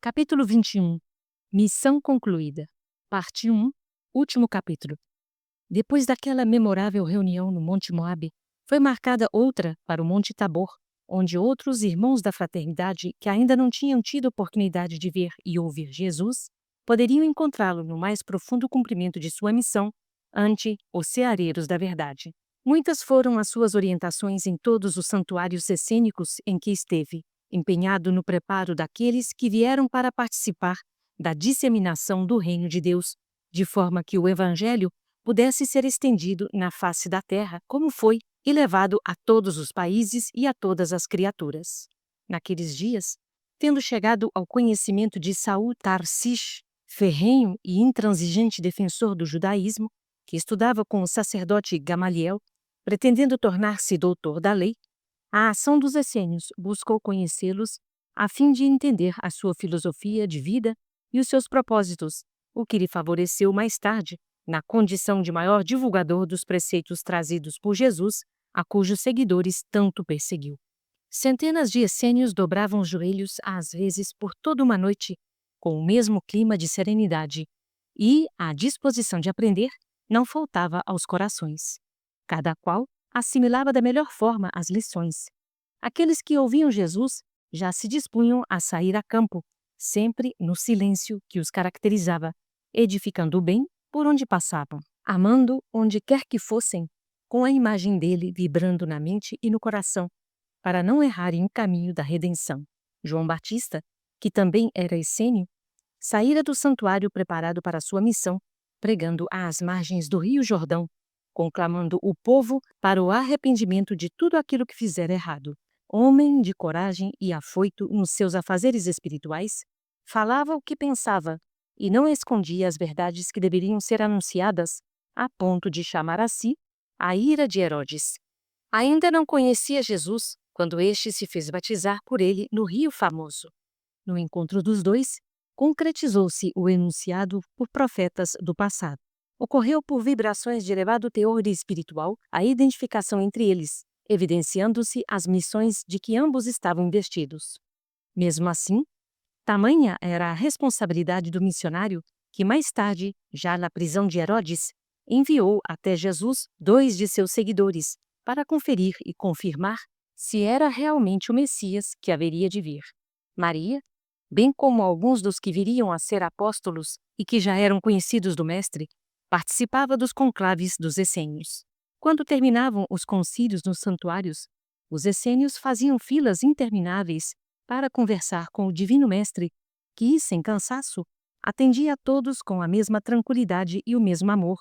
Capítulo 21. Missão concluída. Parte 1. Último capítulo. Depois daquela memorável reunião no Monte Moabe, foi marcada outra para o Monte Tabor, onde outros irmãos da fraternidade que ainda não tinham tido oportunidade de ver e ouvir Jesus, poderiam encontrá-lo no mais profundo cumprimento de sua missão ante os ceareiros da verdade. Muitas foram as suas orientações em todos os santuários essênicos em que esteve, empenhado no preparo daqueles que vieram para participar da disseminação do reino de Deus, de forma que o Evangelho pudesse ser estendido na face da terra, como foi, e levado a todos os países e a todas as criaturas. Naqueles dias, tendo chegado ao conhecimento de Saul Tarsish, ferrenho e intransigente defensor do judaísmo, que estudava com o sacerdote Gamaliel, pretendendo tornar-se doutor da lei, a ação dos essênios buscou conhecê-los a fim de entender a sua filosofia de vida e os seus propósitos, o que lhe favoreceu mais tarde, na condição de maior divulgador dos preceitos trazidos por Jesus, a cujos seguidores tanto perseguiu. Centenas de essênios dobravam os joelhos, às vezes, por toda uma noite, com o mesmo clima de serenidade, e a disposição de aprender não faltava aos corações. Cada qual assimilava da melhor forma as lições. Aqueles que ouviam Jesus já se dispunham a sair a campo, sempre no silêncio que os caracterizava, edificando o bem por onde passavam, amando onde quer que fossem, com a imagem dele vibrando na mente e no coração, para não errarem o caminho da redenção. João Batista, que também era essênio, saíra do santuário preparado para sua missão, pregando às margens do rio Jordão, conclamando o povo para o arrependimento de tudo aquilo que fizera errado. Homem de coragem e afoito nos seus afazeres espirituais, falava o que pensava e não escondia as verdades que deveriam ser anunciadas, a ponto de chamar a si a ira de Herodes. Ainda não conhecia Jesus quando este se fez batizar por ele no Rio Famoso. No encontro dos dois, concretizou-se o enunciado por profetas do passado. Ocorreu por vibrações de elevado teor espiritual a identificação entre eles, evidenciando-se as missões de que ambos estavam investidos. Mesmo assim, tamanha era a responsabilidade do missionário que mais tarde, já na prisão de Herodes, enviou até Jesus 2 de seus seguidores para conferir e confirmar se era realmente o Messias que haveria de vir. Maria, bem como alguns dos que viriam a ser apóstolos e que já eram conhecidos do Mestre, participava dos conclaves dos essênios. Quando terminavam os concílios nos santuários, os essênios faziam filas intermináveis para conversar com o Divino Mestre, que, sem cansaço, atendia a todos com a mesma tranquilidade e o mesmo amor,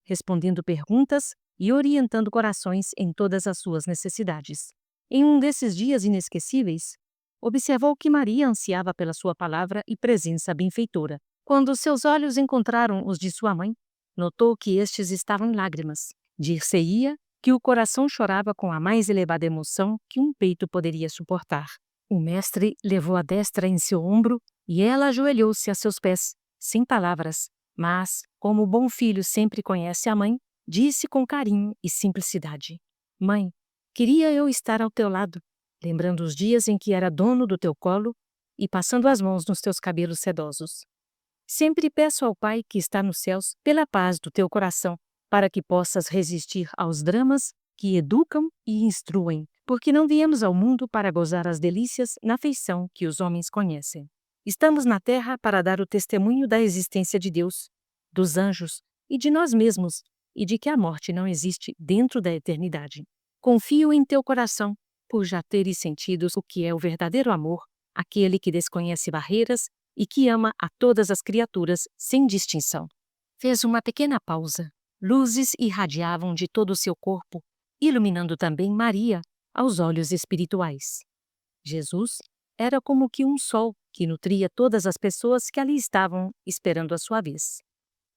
respondendo perguntas e orientando corações em todas as suas necessidades. Em um desses dias inesquecíveis, observou que Maria ansiava pela sua palavra e presença benfeitora. Quando seus olhos encontraram os de sua mãe, notou que estes estavam em lágrimas. Dir-se-ia que o coração chorava com a mais elevada emoção que um peito poderia suportar. O mestre levou a destra em seu ombro e ela ajoelhou-se a seus pés, sem palavras, mas, como o bom filho sempre conhece a mãe, disse com carinho e simplicidade: Mãe, queria eu estar ao teu lado, lembrando os dias em que era dono do teu colo e passando as mãos nos teus cabelos sedosos. Sempre peço ao Pai que está nos céus pela paz do teu coração, para que possas resistir aos dramas que educam e instruem, porque não viemos ao mundo para gozar as delícias na feição que os homens conhecem. Estamos na terra para dar o testemunho da existência de Deus, dos anjos e de nós mesmos, e de que a morte não existe dentro da eternidade. Confio em teu coração, por já teres sentido o que é o verdadeiro amor, aquele que desconhece barreiras e que ama a todas as criaturas sem distinção. Fez uma pequena pausa. Luzes irradiavam de todo o seu corpo, iluminando também Maria aos olhos espirituais. Jesus era como que um sol que nutria todas as pessoas que ali estavam esperando a sua vez.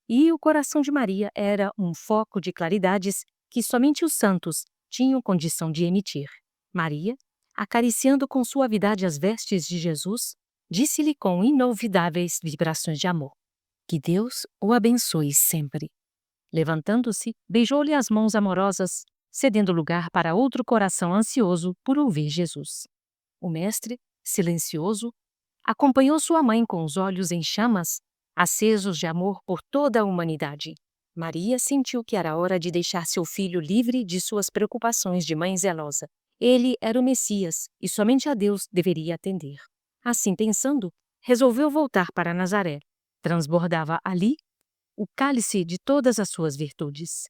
E o coração de Maria era um foco de claridades que somente os santos tinham condição de emitir. Maria, acariciando com suavidade as vestes de Jesus, disse-lhe com inolvidáveis vibrações de amor: Que Deus o abençoe sempre. Levantando-se, beijou-lhe as mãos amorosas, cedendo lugar para outro coração ansioso por ouvir Jesus. O mestre, silencioso, acompanhou sua mãe com os olhos em chamas, acesos de amor por toda a humanidade. Maria sentiu que era hora de deixar seu filho livre de suas preocupações de mãe zelosa. Ele era o Messias e somente a Deus deveria atender. Assim pensando, resolveu voltar para Nazaré. Transbordava ali o cálice de todas as suas virtudes.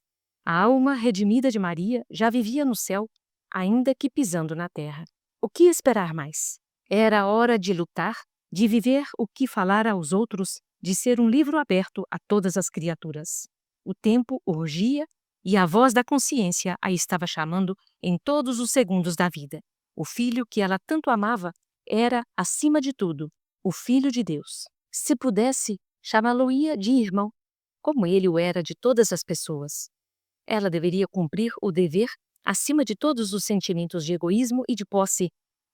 A alma redimida de Maria já vivia no céu, ainda que pisando na terra. O que esperar mais? Era hora de lutar, de viver o que falar aos outros, de ser um livro aberto a todas as criaturas. O tempo urgia e a voz da consciência a estava chamando em todos os segundos da vida. O filho que ela tanto amava era, acima de tudo, o Filho de Deus. Se pudesse, chamá-lo-ia de irmão, como ele o era de todas as pessoas. Ela deveria cumprir o dever acima de todos os sentimentos de egoísmo e de posse,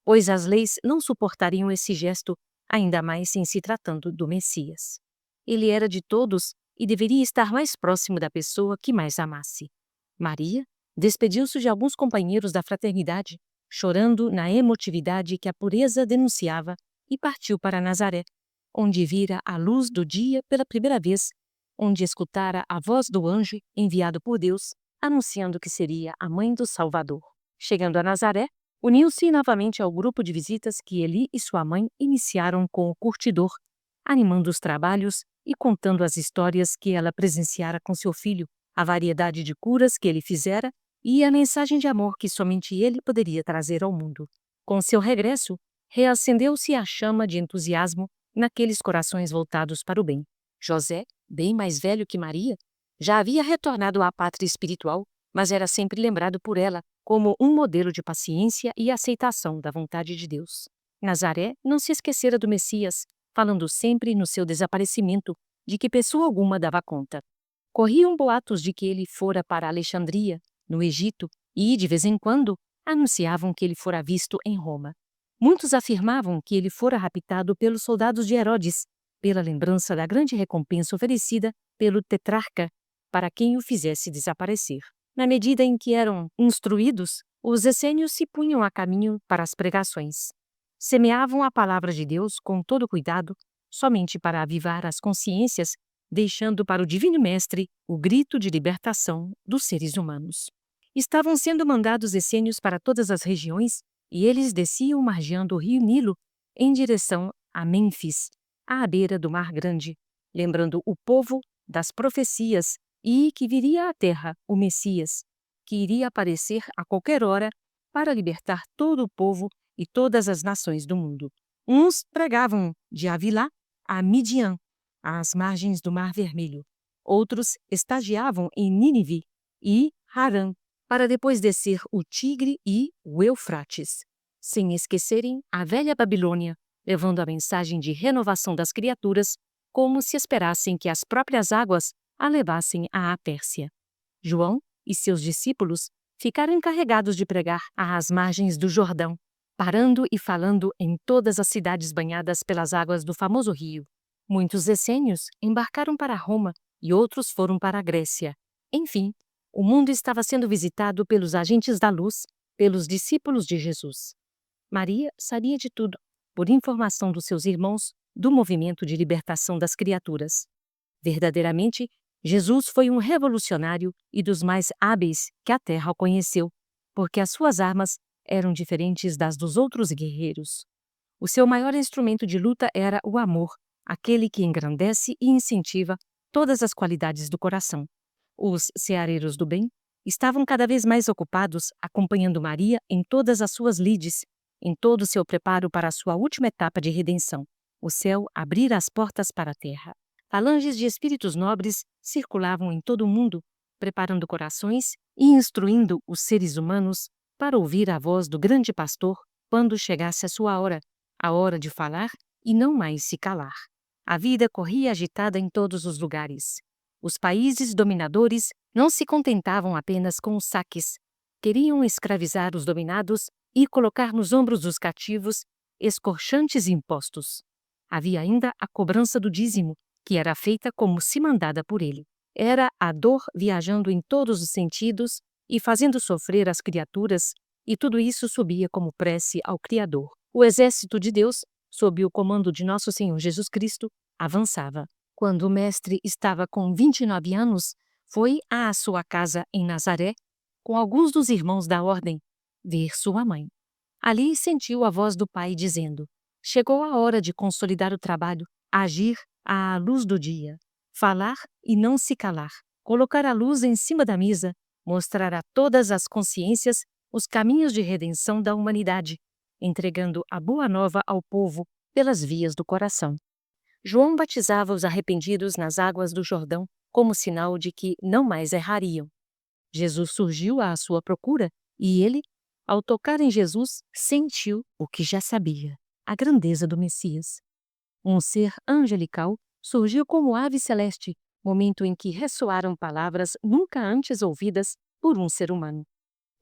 pois as leis não suportariam esse gesto, ainda mais em se tratando do Messias. Ele era de todos e deveria estar mais próximo da pessoa que mais amasse. Maria despediu-se de alguns companheiros da fraternidade, chorando na emotividade que a pureza denunciava, e partiu para Nazaré, onde vira a luz do dia pela primeira vez, onde escutara a voz do anjo enviado por Deus, anunciando que seria a mãe do Salvador. Chegando a Nazaré, uniu-se novamente ao grupo de visitas que Eli e sua mãe iniciaram com o curtidor, animando os trabalhos e contando as histórias que ela presenciara com seu filho, a variedade de curas que ele fizera e a mensagem de amor que somente ele poderia trazer ao mundo. Com seu regresso, reacendeu-se a chama de entusiasmo naqueles corações voltados para o bem. José, bem mais velho que Maria, já havia retornado à pátria espiritual, mas era sempre lembrado por ela como um modelo de paciência e aceitação da vontade de Deus. Nazaré não se esquecera do Messias, falando sempre no seu desaparecimento, de que pessoa alguma dava conta. Corriam boatos de que ele fora para Alexandria, no Egito, e, de vez em quando, anunciavam que ele fora visto em Roma. Muitos afirmavam que ele fora raptado pelos soldados de Herodes, pela lembrança da grande recompensa oferecida pelo tetrarca para quem o fizesse desaparecer. Na medida em que eram instruídos, os essênios se punham a caminho para as pregações. Semeavam a palavra de Deus com todo cuidado, somente para avivar as consciências, deixando para o Divino Mestre o grito de libertação dos seres humanos. Estavam sendo mandados essênios para todas as regiões e eles desciam margeando o rio Nilo em direção a Mênfis, à beira do Mar Grande, lembrando o povo das profecias e que viria à terra o Messias, que iria aparecer a qualquer hora para libertar todo o povo e todas as nações do mundo. Uns pregavam de Avilá a Midian, às margens do Mar Vermelho. Outros estagiavam em Nínive e Harã, para depois descer o Tigre e o Eufrates, sem esquecerem a velha Babilônia, levando a mensagem de renovação das criaturas, como se esperassem que as próprias águas a levassem à Pérsia. João e seus discípulos ficaram encarregados de pregar às margens do Jordão, parando e falando em todas as cidades banhadas pelas águas do famoso rio. Muitos essênios embarcaram para Roma e outros foram para a Grécia. Enfim, o mundo estava sendo visitado pelos agentes da luz, pelos discípulos de Jesus. Maria sabia de tudo, por informação dos seus irmãos, do movimento de libertação das criaturas. Verdadeiramente, Jesus foi um revolucionário e dos mais hábeis que a terra conheceu, porque as suas armas eram diferentes das dos outros guerreiros. O seu maior instrumento de luta era o amor, aquele que engrandece e incentiva todas as qualidades do coração. Os seareiros do bem estavam cada vez mais ocupados acompanhando Maria em todas as suas lides, em todo o seu preparo para a sua última etapa de redenção. O céu abrira as portas para a terra. Falanges de espíritos nobres circulavam em todo o mundo, preparando corações e instruindo os seres humanos para ouvir a voz do grande pastor quando chegasse a hora de falar e não mais se calar. A vida corria agitada em todos os lugares. Os países dominadores não se contentavam apenas com os saques. Queriam escravizar os dominados e colocar nos ombros dos cativos escorchantes impostos. Havia ainda a cobrança do dízimo, que era feita como se mandada por ele. Era a dor viajando em todos os sentidos e fazendo sofrer as criaturas, e tudo isso subia como prece ao Criador. O exército de Deus sob o comando de nosso Senhor Jesus Cristo, avançava. Quando o mestre estava com 29 anos, foi à sua casa em Nazaré, com alguns dos irmãos da ordem, ver sua mãe. Ali sentiu a voz do Pai dizendo: chegou a hora de consolidar o trabalho, agir à luz do dia, falar e não se calar, colocar a luz em cima da mesa, mostrar a todas as consciências os caminhos de redenção da humanidade, entregando a boa nova ao povo pelas vias do coração. João batizava os arrependidos nas águas do Jordão como sinal de que não mais errariam. Jesus surgiu à sua procura e ele, ao tocar em Jesus, sentiu o que já sabia, a grandeza do Messias. Um ser angelical surgiu como ave celeste, momento em que ressoaram palavras nunca antes ouvidas por um ser humano.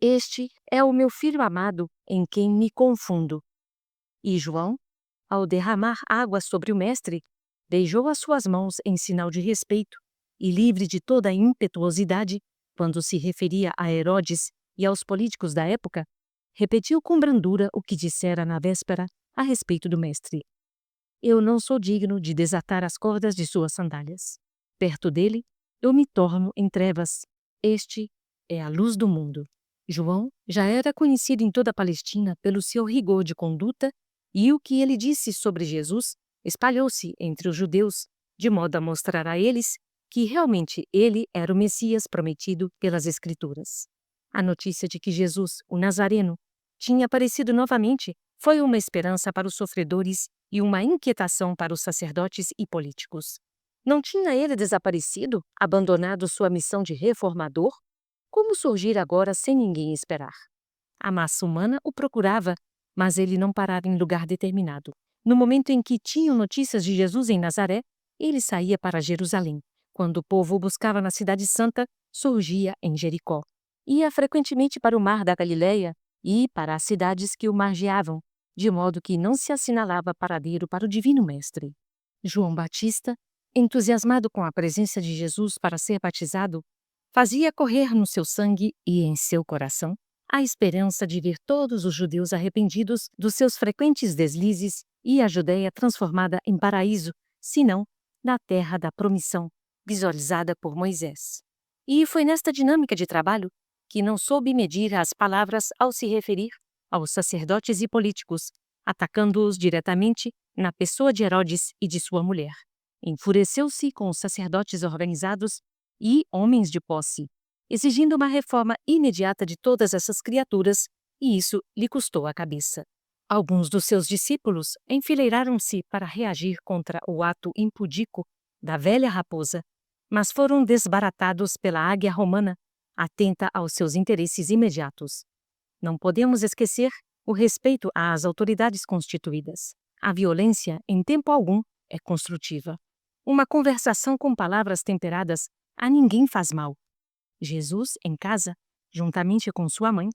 Este é o meu filho amado, em quem me confundo. E João, ao derramar água sobre o mestre, beijou as suas mãos em sinal de respeito e, livre de toda a impetuosidade, quando se referia a Herodes e aos políticos da época, repetiu com brandura o que dissera na véspera a respeito do mestre. Eu não sou digno de desatar as cordas de suas sandálias. Perto dele, eu me torno em trevas. Este é a luz do mundo. João já era conhecido em toda a Palestina pelo seu rigor de conduta e o que ele disse sobre Jesus espalhou-se entre os judeus, de modo a mostrar a eles que realmente ele era o Messias prometido pelas Escrituras. A notícia de que Jesus, o Nazareno, tinha aparecido novamente foi uma esperança para os sofredores e uma inquietação para os sacerdotes e políticos. Não tinha ele desaparecido, abandonado sua missão de reformador? Como surgir agora sem ninguém esperar? A massa humana o procurava, mas ele não parava em lugar determinado. No momento em que tinham notícias de Jesus em Nazaré, ele saía para Jerusalém. Quando o povo o buscava na Cidade Santa, surgia em Jericó. Ia frequentemente para o mar da Galileia e para as cidades que o margeavam, de modo que não se assinalava paradeiro para o Divino Mestre. João Batista, entusiasmado com a presença de Jesus para ser batizado, fazia correr no seu sangue e em seu coração a esperança de ver todos os judeus arrependidos dos seus frequentes deslizes e a Judéia transformada em paraíso, se não na terra da promissão, visualizada por Moisés. E foi nesta dinâmica de trabalho que não soube medir as palavras ao se referir aos sacerdotes e políticos, atacando-os diretamente na pessoa de Herodes e de sua mulher. Enfureceu-se com os sacerdotes organizados e homens de posse, exigindo uma reforma imediata de todas essas criaturas, e isso lhe custou a cabeça. Alguns dos seus discípulos enfileiraram-se para reagir contra o ato impudícuo da velha raposa, mas foram desbaratados pela águia romana, atenta aos seus interesses imediatos. Não podemos esquecer o respeito às autoridades constituídas. A violência, em tempo algum, é construtiva. Uma conversação com palavras temperadas a ninguém faz mal. Jesus, em casa, juntamente com sua mãe,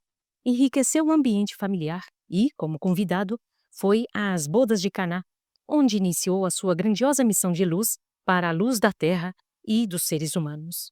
enriqueceu o ambiente familiar e, como convidado, foi às bodas de Caná, onde iniciou a sua grandiosa missão de luz para a luz da terra e dos seres humanos.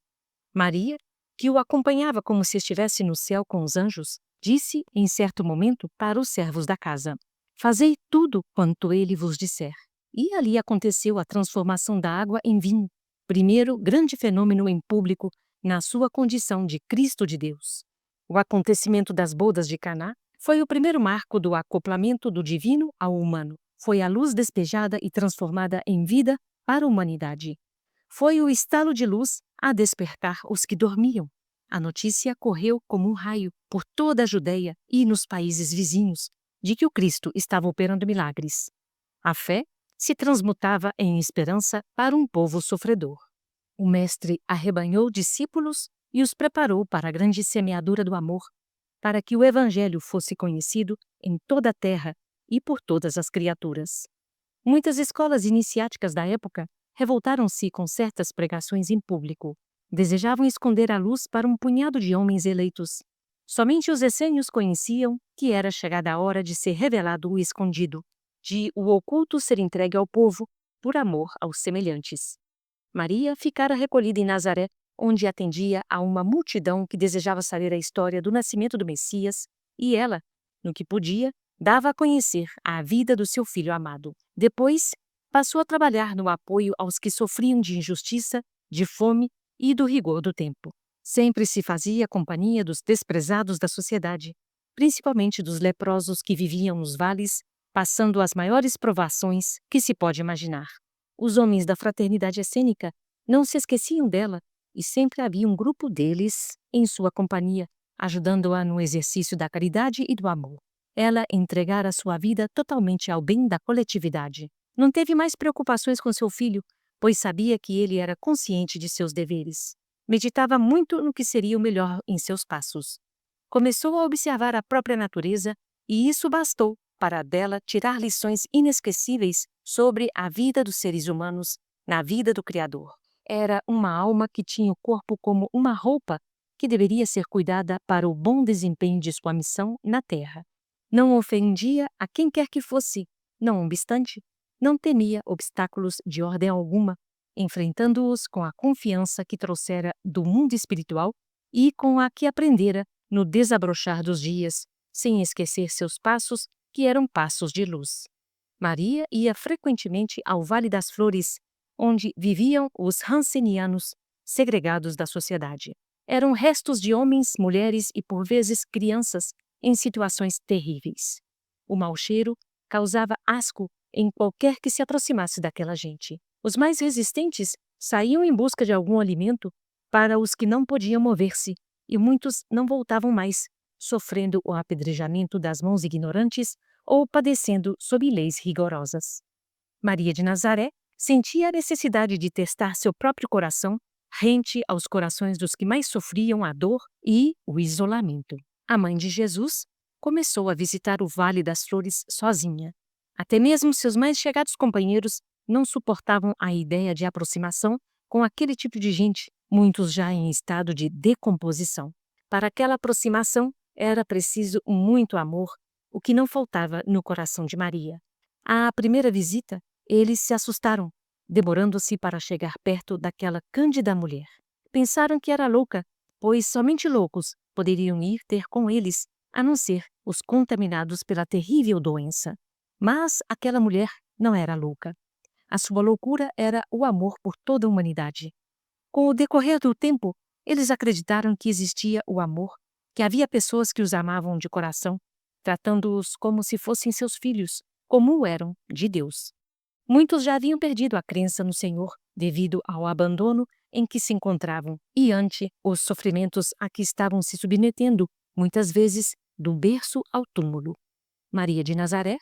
Maria, que o acompanhava como se estivesse no céu com os anjos, disse em certo momento para os servos da casa: fazei tudo quanto ele vos disser. E ali aconteceu a transformação da água em vinho, primeiro grande fenômeno em público na sua condição de Cristo de Deus. O acontecimento das bodas de Caná foi o primeiro marco do acoplamento do divino ao humano. Foi a luz despejada e transformada em vida para a humanidade. Foi o estalo de luz a despertar os que dormiam. A notícia correu como um raio por toda a Judéia e nos países vizinhos de que o Cristo estava operando milagres. A fé se transmutava em esperança para um povo sofredor. O Mestre arrebanhou discípulos e os preparou para a grande semeadura do amor, para que o Evangelho fosse conhecido em toda a terra e por todas as criaturas. Muitas escolas iniciáticas da época revoltaram-se com certas pregações em público. Desejavam esconder a luz para um punhado de homens eleitos. Somente os essênios conheciam que era chegada a hora de ser revelado o escondido, de o oculto ser entregue ao povo por amor aos semelhantes. Maria ficara recolhida em Nazaré, onde atendia a uma multidão que desejava saber a história do nascimento do Messias, e ela, no que podia, dava a conhecer a vida do seu filho amado. Depois, passou a trabalhar no apoio aos que sofriam de injustiça, de fome e do rigor do tempo. Sempre se fazia companhia dos desprezados da sociedade, principalmente dos leprosos que viviam nos vales, passando as maiores provações que se pode imaginar. Os homens da fraternidade essênica não se esqueciam dela e sempre havia um grupo deles em sua companhia, ajudando-a no exercício da caridade e do amor. Ela entregara sua vida totalmente ao bem da coletividade. Não teve mais preocupações com seu filho, pois sabia que ele era consciente de seus deveres. Meditava muito no que seria o melhor em seus passos. Começou a observar a própria natureza e isso bastou para dela tirar lições inesquecíveis sobre a vida dos seres humanos na vida do Criador. Era uma alma que tinha o corpo como uma roupa que deveria ser cuidada para o bom desempenho de sua missão na Terra. Não ofendia a quem quer que fosse, não obstante, não temia obstáculos de ordem alguma, enfrentando-os com a confiança que trouxera do mundo espiritual e com a que aprendera no desabrochar dos dias, sem esquecer seus passos, que eram passos de luz. Maria ia frequentemente ao Vale das Flores, onde viviam os Hansenianos, segregados da sociedade. Eram restos de homens, mulheres e, por vezes, crianças em situações terríveis. O mau cheiro causava asco em qualquer que se aproximasse daquela gente. Os mais resistentes saíam em busca de algum alimento para os que não podiam mover-se, e muitos não voltavam mais, sofrendo o apedrejamento das mãos ignorantes ou padecendo sob leis rigorosas. Maria de Nazaré sentia a necessidade de testar seu próprio coração rente aos corações dos que mais sofriam a dor e o isolamento. A mãe de Jesus começou a visitar o Vale das Flores sozinha. Até mesmo seus mais chegados companheiros não suportavam a ideia de aproximação com aquele tipo de gente, muitos já em estado de decomposição. Para aquela aproximação era preciso muito amor, o que não faltava no coração de Maria. À primeira visita, eles se assustaram, demorando-se para chegar perto daquela cândida mulher. Pensaram que era louca, pois somente loucos poderiam ir ter com eles, a não ser os contaminados pela terrível doença. Mas aquela mulher não era louca. A sua loucura era o amor por toda a humanidade. Com o decorrer do tempo, eles acreditaram que existia o amor, que havia pessoas que os amavam de coração, tratando-os como se fossem seus filhos, como o eram de Deus. Muitos já haviam perdido a crença no Senhor devido ao abandono em que se encontravam e ante os sofrimentos a que estavam se submetendo, muitas vezes do berço ao túmulo. Maria de Nazaré,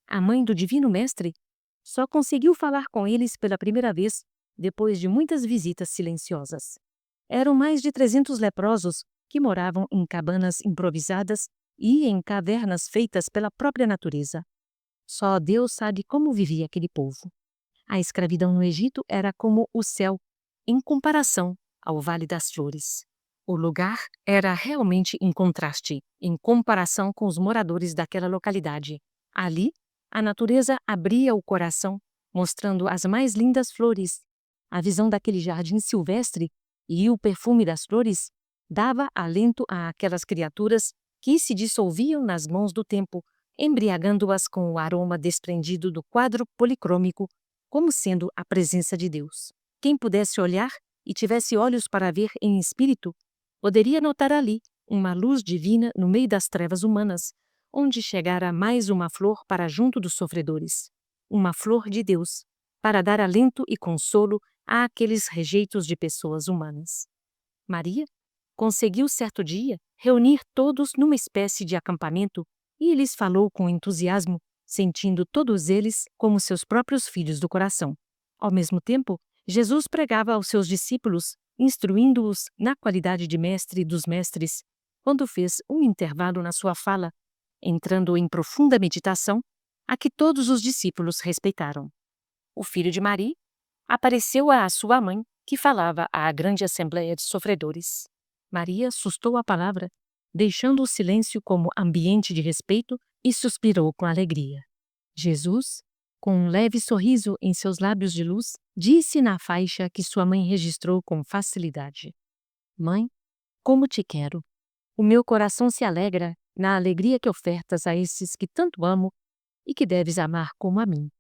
a mãe do Divino Mestre, só conseguiu falar com eles pela primeira vez depois de muitas visitas silenciosas. Eram mais de 300 leprosos que moravam em cabanas improvisadas e em cavernas feitas pela própria natureza. Só Deus sabe como vivia aquele povo. A escravidão no Egito era como o céu, em comparação ao Vale das Flores. O lugar era realmente em contraste, em comparação com os moradores daquela localidade. Ali, a natureza abria o coração, mostrando as mais lindas flores. A visão daquele jardim silvestre e o perfume das flores dava alento àquelas criaturas que se dissolviam nas mãos do tempo, embriagando-as com o aroma desprendido do quadro policrômico, como sendo a presença de Deus. Quem pudesse olhar e tivesse olhos para ver em espírito, poderia notar ali uma luz divina no meio das trevas humanas, onde chegara mais uma flor para junto dos sofredores. Uma flor de Deus, para dar alento e consolo àqueles rejeitos de pessoas humanas. Maria conseguiu certo dia reunir todos numa espécie de acampamento e lhes falou com entusiasmo, sentindo todos eles como seus próprios filhos do coração. Ao mesmo tempo, Jesus pregava aos seus discípulos, instruindo-os na qualidade de mestre dos mestres, quando fez um intervalo na sua fala, entrando em profunda meditação, a que todos os discípulos respeitaram. O filho de Maria apareceu à sua mãe, que falava à grande assembleia de sofredores. Maria sustou a palavra, deixando o silêncio como ambiente de respeito, e suspirou com alegria. Jesus, com um leve sorriso em seus lábios de luz, disse na faixa que sua mãe registrou com facilidade: Mãe, como te quero! O meu coração se alegra na alegria que ofertas a esses que tanto amo e que deves amar como a mim.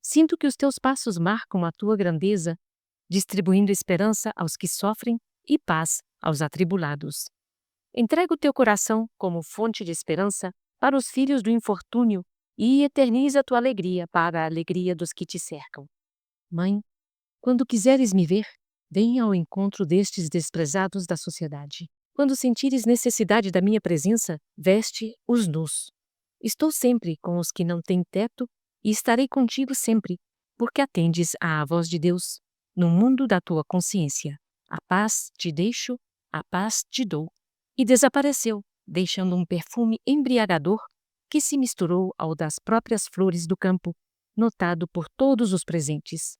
Sinto que os teus passos marcam a tua grandeza, distribuindo esperança aos que sofrem e paz aos atribulados. Entrega o teu coração como fonte de esperança para os filhos do infortúnio e eterniza tua alegria para a alegria dos que te cercam. Mãe, quando quiseres me ver, venha ao encontro destes desprezados da sociedade. Quando sentires necessidade da minha presença, veste-os nus. Estou sempre com os que não têm teto e estarei contigo sempre, porque atendes à voz de Deus no mundo da tua consciência. A paz te deixo, a paz te dou. E desapareceu, deixando um perfume embriagador que se misturou ao das próprias flores do campo, notado por todos os presentes.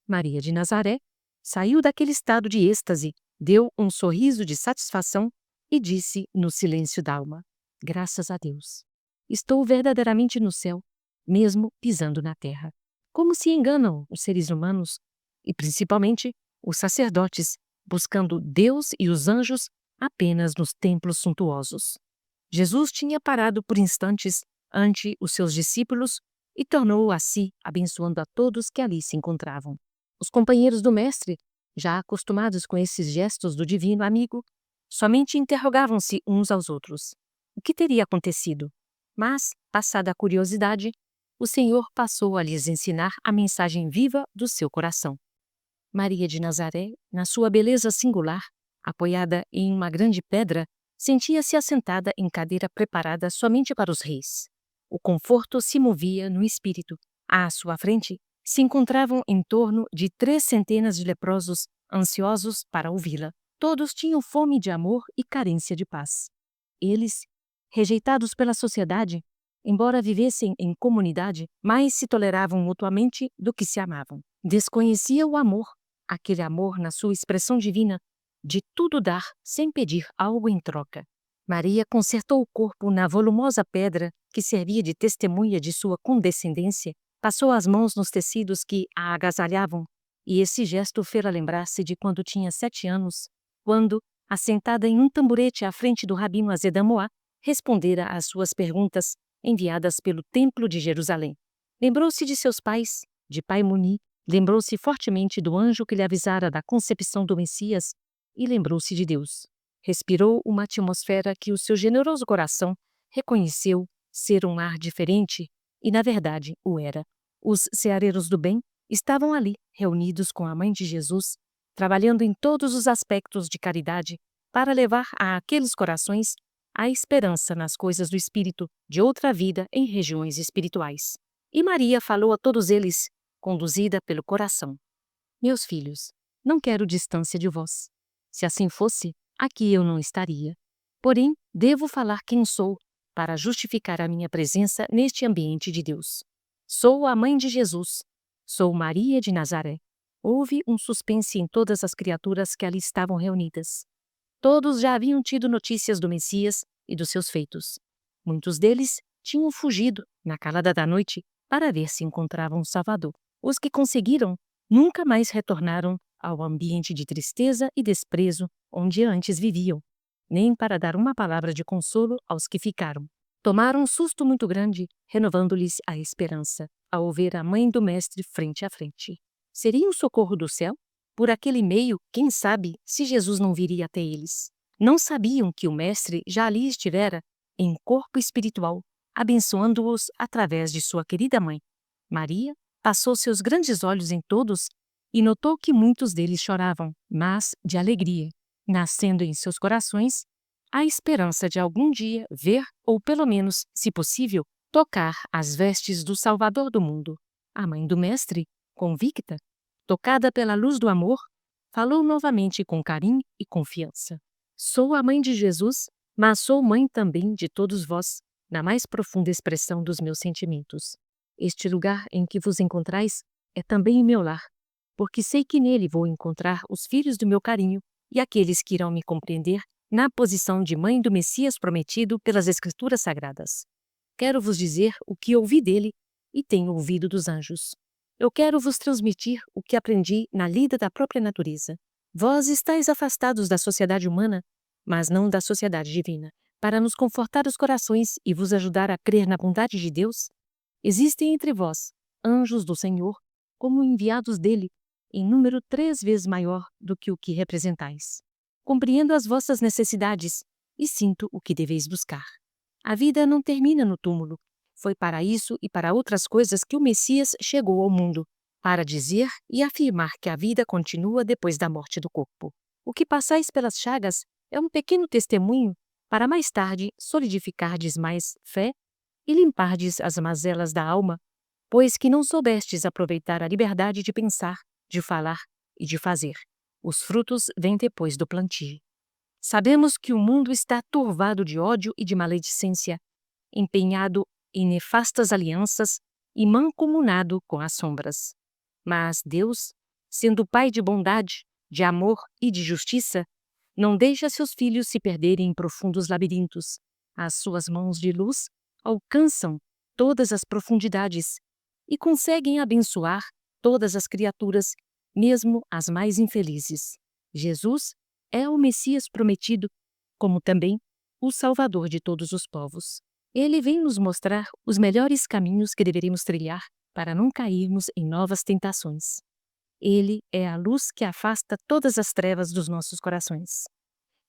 Maria de Nazaré saiu daquele estado de êxtase, deu um sorriso de satisfação e disse no silêncio da alma: graças a Deus. Estou verdadeiramente no céu, mesmo pisando na terra. Como se enganam os seres humanos, e principalmente os sacerdotes, buscando Deus e os anjos apenas nos templos suntuosos. Jesus tinha parado por instantes ante os seus discípulos e tornou a si, abençoando a todos que ali se encontravam. Os companheiros do mestre, já acostumados com esses gestos do divino amigo, somente interrogavam-se uns aos outros. O que teria acontecido? Mas, passada a curiosidade, o Senhor passou a lhes ensinar a mensagem viva do seu coração. Maria de Nazaré, na sua beleza singular, apoiada em uma grande pedra, sentia-se assentada em cadeira preparada somente para os reis. O conforto se movia no espírito. À sua frente se encontravam em torno de 300 de leprosos ansiosos para ouvi-la. Todos tinham fome de amor e carência de paz. Eles, rejeitados pela sociedade, embora vivessem em comunidade, mais se toleravam mutuamente do que se amavam. Desconhecia o amor, aquele amor na sua expressão divina, de tudo dar sem pedir algo em troca. Maria consertou o corpo na volumosa pedra que servia de testemunha de sua condescendência, passou as mãos nos tecidos que a agasalhavam, e esse gesto fez-a lembrar-se de quando tinha 7 anos, quando, assentada em um tamborete à frente do rabino Azedamoá, respondera às suas perguntas enviadas pelo Templo de Jerusalém. Lembrou-se de seus pais, de Pai Muni, lembrou-se fortemente do anjo que lhe avisara da concepção do Messias e lembrou-se de Deus. Respirou uma atmosfera que o seu generoso coração reconheceu ser um ar diferente e, na verdade, o era. Os ceareiros do bem estavam ali, reunidos com a Mãe de Jesus, trabalhando em todos os aspectos de caridade para levar a aqueles corações a esperança nas coisas do Espírito, de outra vida em regiões espirituais. E Maria falou a todos eles, conduzida pelo coração. Meus filhos, não quero distância de vós. Se assim fosse, aqui eu não estaria. Porém, devo falar quem sou, para justificar a minha presença neste ambiente de Deus. Sou a Mãe de Jesus. Sou Maria de Nazaré. Houve um suspense em todas as criaturas que ali estavam reunidas. Todos já haviam tido notícias do Messias e dos seus feitos. Muitos deles tinham fugido, na calada da noite, para ver se encontravam o Salvador. Os que conseguiram nunca mais retornaram ao ambiente de tristeza e desprezo onde antes viviam, nem para dar uma palavra de consolo aos que ficaram. Tomaram um susto muito grande, renovando-lhes a esperança, ao ver a Mãe do Mestre frente a frente. Seria um socorro do céu? Por aquele meio, quem sabe se Jesus não viria até eles. Não sabiam que o Mestre já ali estivera, em corpo espiritual, abençoando-os através de sua querida mãe. Maria passou seus grandes olhos em todos e notou que muitos deles choravam, mas de alegria, nascendo em seus corações a esperança de algum dia ver, ou pelo menos, se possível, tocar as vestes do Salvador do mundo. A Mãe do Mestre, convicta, tocada pela luz do amor, falou novamente com carinho e confiança. Sou a Mãe de Jesus, mas sou mãe também de todos vós, na mais profunda expressão dos meus sentimentos. Este lugar em que vos encontrais é também o meu lar, porque sei que nele vou encontrar os filhos do meu carinho e aqueles que irão me compreender na posição de mãe do Messias prometido pelas Escrituras Sagradas. Quero vos dizer o que ouvi dele e tenho ouvido dos anjos. Eu quero vos transmitir o que aprendi na lida da própria natureza. Vós estáis afastados da sociedade humana, mas não da sociedade divina. para nos confortar os corações e vos ajudar a crer na bondade de Deus, existem entre vós anjos do Senhor, como enviados dele, em número 3 vezes maior do que o que representais. Compreendo as vossas necessidades e sinto o que deveis buscar. A vida não termina no túmulo. Foi para isso e para outras coisas que o Messias chegou ao mundo, para dizer e afirmar que a vida continua depois da morte do corpo. O que passais pelas chagas é um pequeno testemunho para mais tarde solidificardes mais fé e limpardes as mazelas da alma, pois que não soubestes aproveitar a liberdade de pensar, de falar e de fazer. Os frutos vêm depois do plantio. Sabemos que o mundo está turvado de ódio e de maledicência, empenhado em nefastas alianças e mancomunado com as sombras. Mas Deus, sendo Pai de bondade, de amor e de justiça, não deixa seus filhos se perderem em profundos labirintos. As suas mãos de luz alcançam todas as profundidades e conseguem abençoar todas as criaturas, mesmo as mais infelizes. Jesus é o Messias prometido, como também o Salvador de todos os povos. Ele vem nos mostrar os melhores caminhos que deveríamos trilhar para não cairmos em novas tentações. Ele é a luz que afasta todas as trevas dos nossos corações.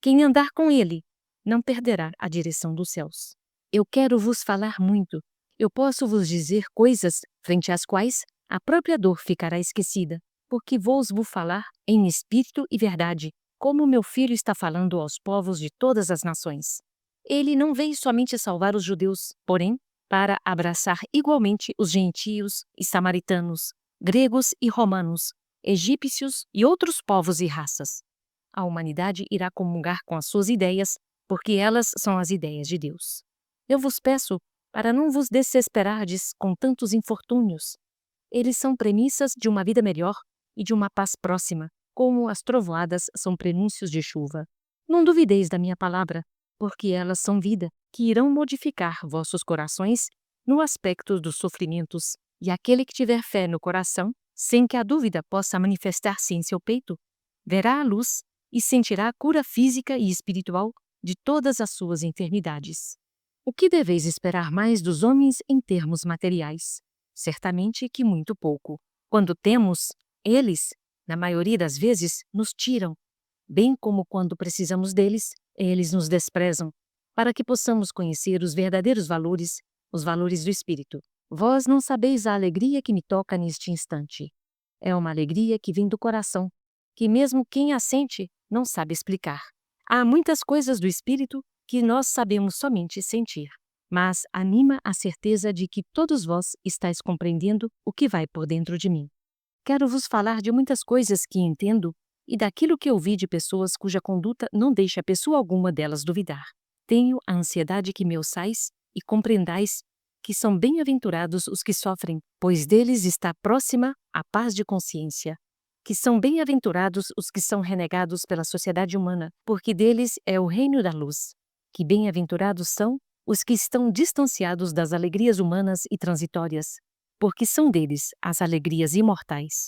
Quem andar com ele não perderá a direção dos céus. Eu quero vos falar muito. Eu posso vos dizer coisas frente às quais a própria dor ficará esquecida, porque vou-vos falar em espírito e verdade, como meu filho está falando aos povos de todas as nações. Ele não veio somente salvar os judeus, porém, para abraçar igualmente os gentios e samaritanos, gregos e romanos, egípcios e outros povos e raças. A humanidade irá comungar com as suas ideias, porque elas são as ideias de Deus. Eu vos peço para não vos desesperardes com tantos infortúnios. Eles são premissas de uma vida melhor e de uma paz próxima, como as trovoadas são prenúncios de chuva. Não duvideis da minha palavra, porque elas são vida, que irão modificar vossos corações no aspecto dos sofrimentos, e aquele que tiver fé no coração, sem que a dúvida possa manifestar-se em seu peito, verá a luz e sentirá a cura física e espiritual de todas as suas enfermidades. O que deveis esperar mais dos homens em termos materiais? Certamente que muito pouco. Quando temos, eles, na maioria das vezes, nos tiram, bem como quando precisamos deles, eles nos desprezam, para que possamos conhecer os verdadeiros valores, os valores do Espírito. Vós não sabeis a alegria que me toca neste instante. É uma alegria que vem do coração, que mesmo quem a sente não sabe explicar. Há muitas coisas do Espírito que nós sabemos somente sentir, mas anima a certeza de que todos vós estáis compreendendo o que vai por dentro de mim. Quero vos falar de muitas coisas que entendo e daquilo que ouvi de pessoas cuja conduta não deixa pessoa alguma delas duvidar. Tenho a ansiedade que me ouçais e compreendais que são bem-aventurados os que sofrem, pois deles está próxima a paz de consciência. Que são bem-aventurados os que são renegados pela sociedade humana, porque deles é o reino da luz. Que bem-aventurados são os que estão distanciados das alegrias humanas e transitórias, porque são deles as alegrias imortais.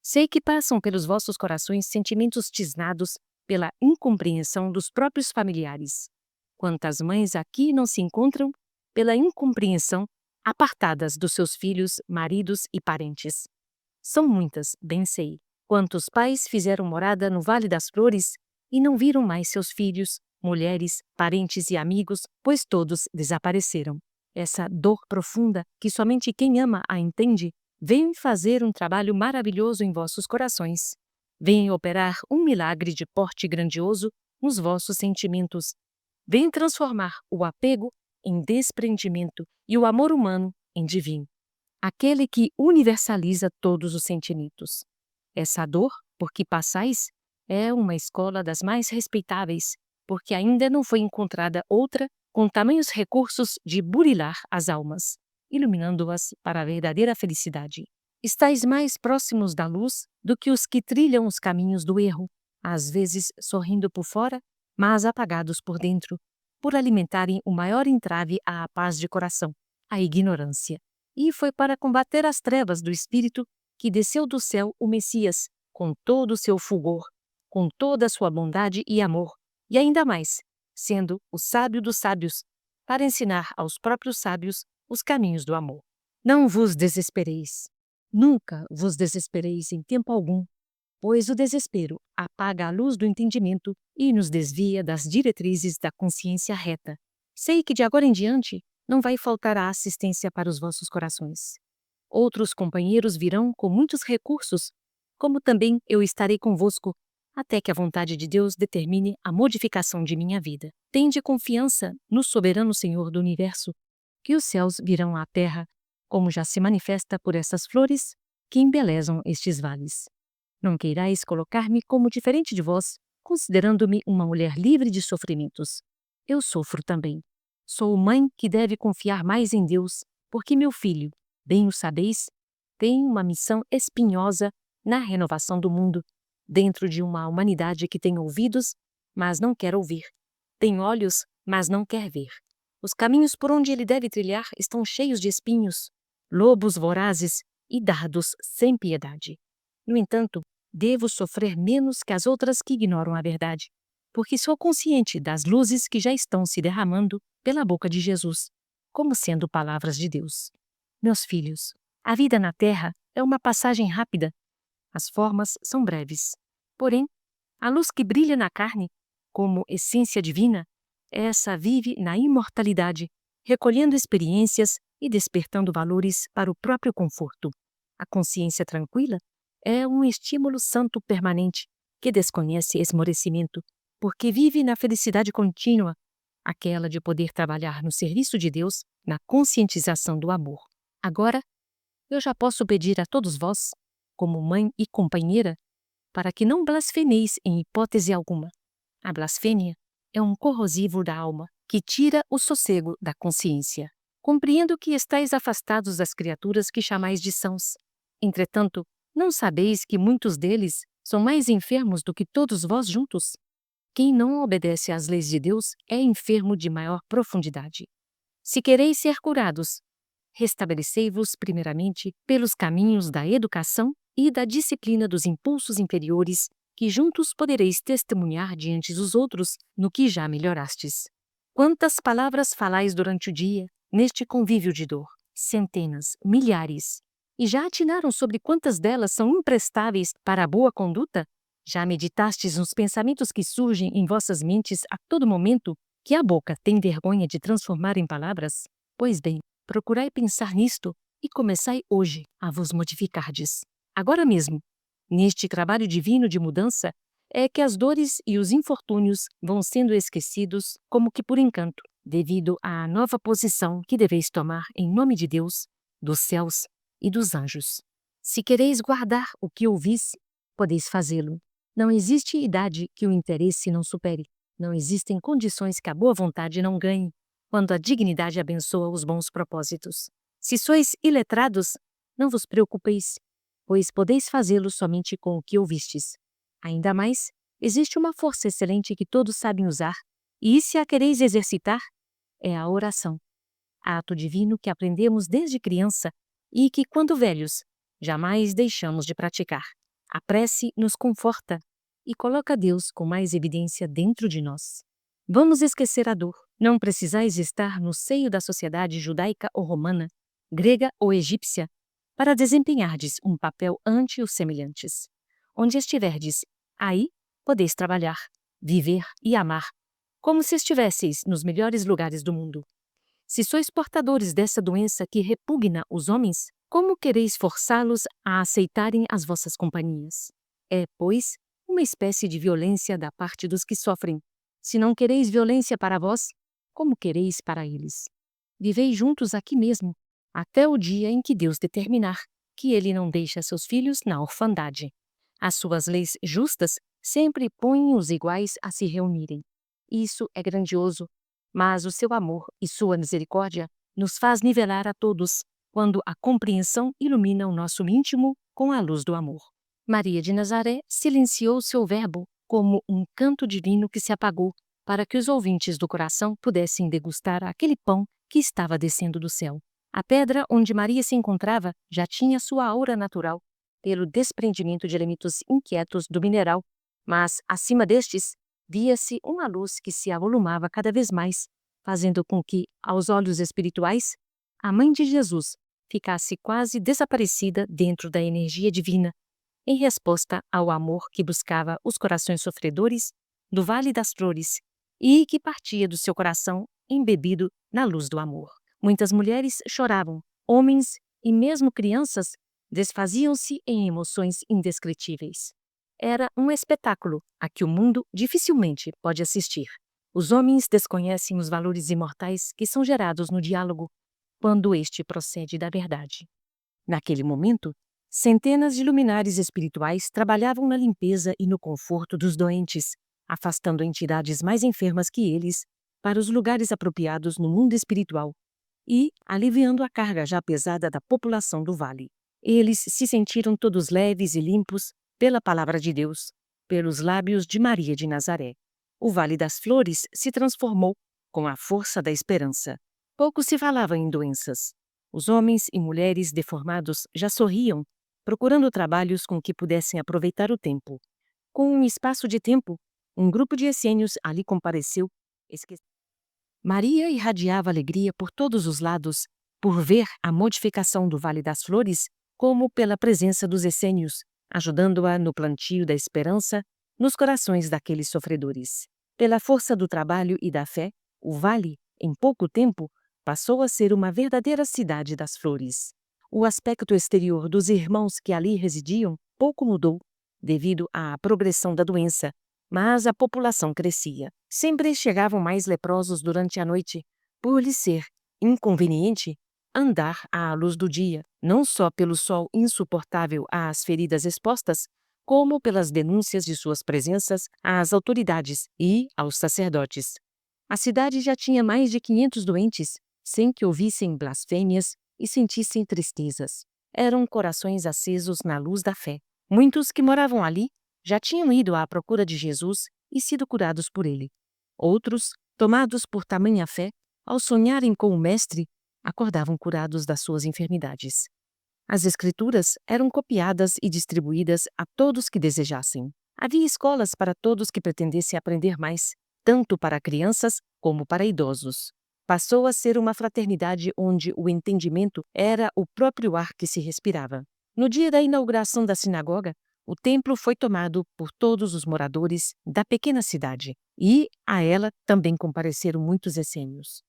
Sei que passam pelos vossos corações sentimentos tisnados pela incompreensão dos próprios familiares. Quantas mães aqui não se encontram pela incompreensão, apartadas dos seus filhos, maridos e parentes? São muitas, bem sei. Quantos pais fizeram morada no Vale das Flores e não viram mais seus filhos, mulheres, parentes e amigos, pois todos desapareceram. Essa dor profunda, que somente quem ama a entende, vem fazer um trabalho maravilhoso em vossos corações. Vem operar um milagre de porte grandioso nos vossos sentimentos. Vem transformar o apego em desprendimento e o amor humano em divino. Aquele que universaliza todos os sentimentos. Essa dor, por que passais, é uma escola das mais respeitáveis, porque ainda não foi encontrada outra com tamanhos recursos de burilar as almas, iluminando-as para a verdadeira felicidade. Estais mais próximos da luz do que os que trilham os caminhos do erro, às vezes sorrindo por fora, mas apagados por dentro, por alimentarem o maior entrave à paz de coração, a ignorância. E foi para combater as trevas do espírito que desceu do céu o Messias, com todo o seu fulgor, com toda a sua bondade e amor, e ainda mais, sendo o sábio dos sábios, para ensinar aos próprios sábios os caminhos do amor. Não vos desespereis. Nunca vos desespereis em tempo algum, pois o desespero apaga a luz do entendimento e nos desvia das diretrizes da consciência reta. Sei que de agora em diante não vai faltar a assistência para os vossos corações. Outros companheiros virão com muitos recursos, como também eu estarei convosco, até que a vontade de Deus determine a modificação de minha vida. Tende confiança no soberano Senhor do Universo, que os céus virão à terra, como já se manifesta por essas flores que embelezam estes vales. Não queirais colocar-me como diferente de vós, considerando-me uma mulher livre de sofrimentos. Eu sofro também. Sou mãe que deve confiar mais em Deus, porque meu filho, bem o sabeis, tem uma missão espinhosa na renovação do mundo, dentro de uma humanidade que tem ouvidos, mas não quer ouvir, tem olhos, mas não quer ver. Os caminhos por onde ele deve trilhar estão cheios de espinhos, lobos vorazes e dardos sem piedade. No entanto, devo sofrer menos que as outras que ignoram a verdade, porque sou consciente das luzes que já estão se derramando pela boca de Jesus, como sendo palavras de Deus. Meus filhos, a vida na terra é uma passagem rápida. As formas são breves. Porém, a luz que brilha na carne, como essência divina, essa vive na imortalidade, recolhendo experiências e despertando valores para o próprio conforto. A consciência tranquila é um estímulo santo permanente que desconhece esmorecimento, porque vive na felicidade contínua, aquela de poder trabalhar no serviço de Deus, na conscientização do amor. Agora, eu já posso pedir a todos vós, como mãe e companheira, para que não blasfemeis em hipótese alguma. A blasfêmia é um corrosivo da alma que tira o sossego da consciência. Compreendo que estáis afastados das criaturas que chamais de sãos. Entretanto, não sabeis que muitos deles são mais enfermos do que todos vós juntos? Quem não obedece às leis de Deus é enfermo de maior profundidade. Se quereis ser curados, restabelecei-vos primeiramente pelos caminhos da educação e da disciplina dos impulsos inferiores, que juntos podereis testemunhar diante dos outros no que já melhorastes. Quantas palavras falais durante o dia, neste convívio de dor? Centenas, milhares. E já atinaram sobre quantas delas são imprestáveis para a boa conduta? Já meditastes nos pensamentos que surgem em vossas mentes a todo momento, que a boca tem vergonha de transformar em palavras? Pois bem, procurai pensar nisto e começai hoje a vos modificardes. Agora mesmo, neste trabalho divino de mudança, é que as dores e os infortúnios vão sendo esquecidos como que por encanto, devido à nova posição que deveis tomar em nome de Deus, dos céus e dos anjos. Se quereis guardar o que ouvis, podeis fazê-lo. Não existe idade que o interesse não supere. Não existem condições que a boa vontade não ganhe, quando a dignidade abençoa os bons propósitos. Se sois iletrados, não vos preocupeis, pois podeis fazê-lo somente com o que ouvistes. Ainda mais, existe uma força excelente que todos sabem usar, e se a quereis exercitar, é a oração. Ato divino que aprendemos desde criança e que, quando velhos, jamais deixamos de praticar. A prece nos conforta e coloca Deus com mais evidência dentro de nós. Vamos esquecer a dor. Não precisais estar no seio da sociedade judaica ou romana, grega ou egípcia, para desempenhardes um papel ante os semelhantes. Onde estiverdes, aí podeis trabalhar, viver e amar, como se estivesseis nos melhores lugares do mundo. Se sois portadores dessa doença que repugna os homens, como quereis forçá-los a aceitarem as vossas companhias? É, pois, uma espécie de violência da parte dos que sofrem. Se não quereis violência para vós, como quereis para eles? Vivei juntos aqui mesmo, até o dia em que Deus determinar que ele não deixa seus filhos na orfandade. As suas leis justas sempre põem os iguais a se reunirem. Isso é grandioso, mas o seu amor e sua misericórdia nos faz nivelar a todos, quando a compreensão ilumina o nosso íntimo com a luz do amor. Maria de Nazaré silenciou seu verbo como um canto divino que se apagou, para que os ouvintes do coração pudessem degustar aquele pão que estava descendo do céu. A pedra onde Maria se encontrava já tinha sua aura natural, pelo desprendimento de elementos inquietos do mineral, mas, acima destes, via-se uma luz que se avolumava cada vez mais, fazendo com que, aos olhos espirituais, a mãe de Jesus ficasse quase desaparecida dentro da energia divina, em resposta ao amor que buscava os corações sofredores do Vale das Flores e que partia do seu coração embebido na luz do amor. Muitas mulheres choravam, homens e mesmo crianças desfaziam-se em emoções indescritíveis. Era um espetáculo a que o mundo dificilmente pode assistir. Os homens desconhecem os valores imortais que são gerados no diálogo, quando este procede da verdade. Naquele momento, centenas de luminares espirituais trabalhavam na limpeza e no conforto dos doentes, afastando entidades mais enfermas que eles para os lugares apropriados no mundo espiritual e aliviando a carga já pesada da população do vale. Eles se sentiram todos leves e limpos pela palavra de Deus, pelos lábios de Maria de Nazaré. O Vale das Flores se transformou com a força da esperança. Pouco se falava em doenças. Os homens e mulheres deformados já sorriam, procurando trabalhos com que pudessem aproveitar o tempo. Com um espaço de tempo, um grupo de essênios ali compareceu. Maria irradiava alegria por todos os lados, por ver a modificação do Vale das Flores, como pela presença dos essênios, ajudando-a no plantio da esperança nos corações daqueles sofredores. Pela força do trabalho e da fé, o vale, em pouco tempo, passou a ser uma verdadeira cidade das flores. O aspecto exterior dos irmãos que ali residiam pouco mudou, devido à progressão da doença, mas a população crescia. Sempre chegavam mais leprosos durante a noite, por lhe ser inconveniente andar à luz do dia, não só pelo sol insuportável às feridas expostas, como pelas denúncias de suas presenças às autoridades e aos sacerdotes. A cidade já tinha mais de 500 doentes, sem que ouvissem blasfêmias e sentissem tristezas. Eram corações acesos na luz da fé. Muitos que moravam ali já tinham ido à procura de Jesus e sido curados por ele. Outros, tomados por tamanha fé, ao sonharem com o Mestre, acordavam curados das suas enfermidades. As Escrituras eram copiadas e distribuídas a todos que desejassem. Havia escolas para todos que pretendessem aprender mais, tanto para crianças como para idosos. Passou a ser uma fraternidade onde o entendimento era o próprio ar que se respirava. No dia da inauguração da sinagoga, o templo foi tomado por todos os moradores da pequena cidade, e a ela também compareceram muitos essênios.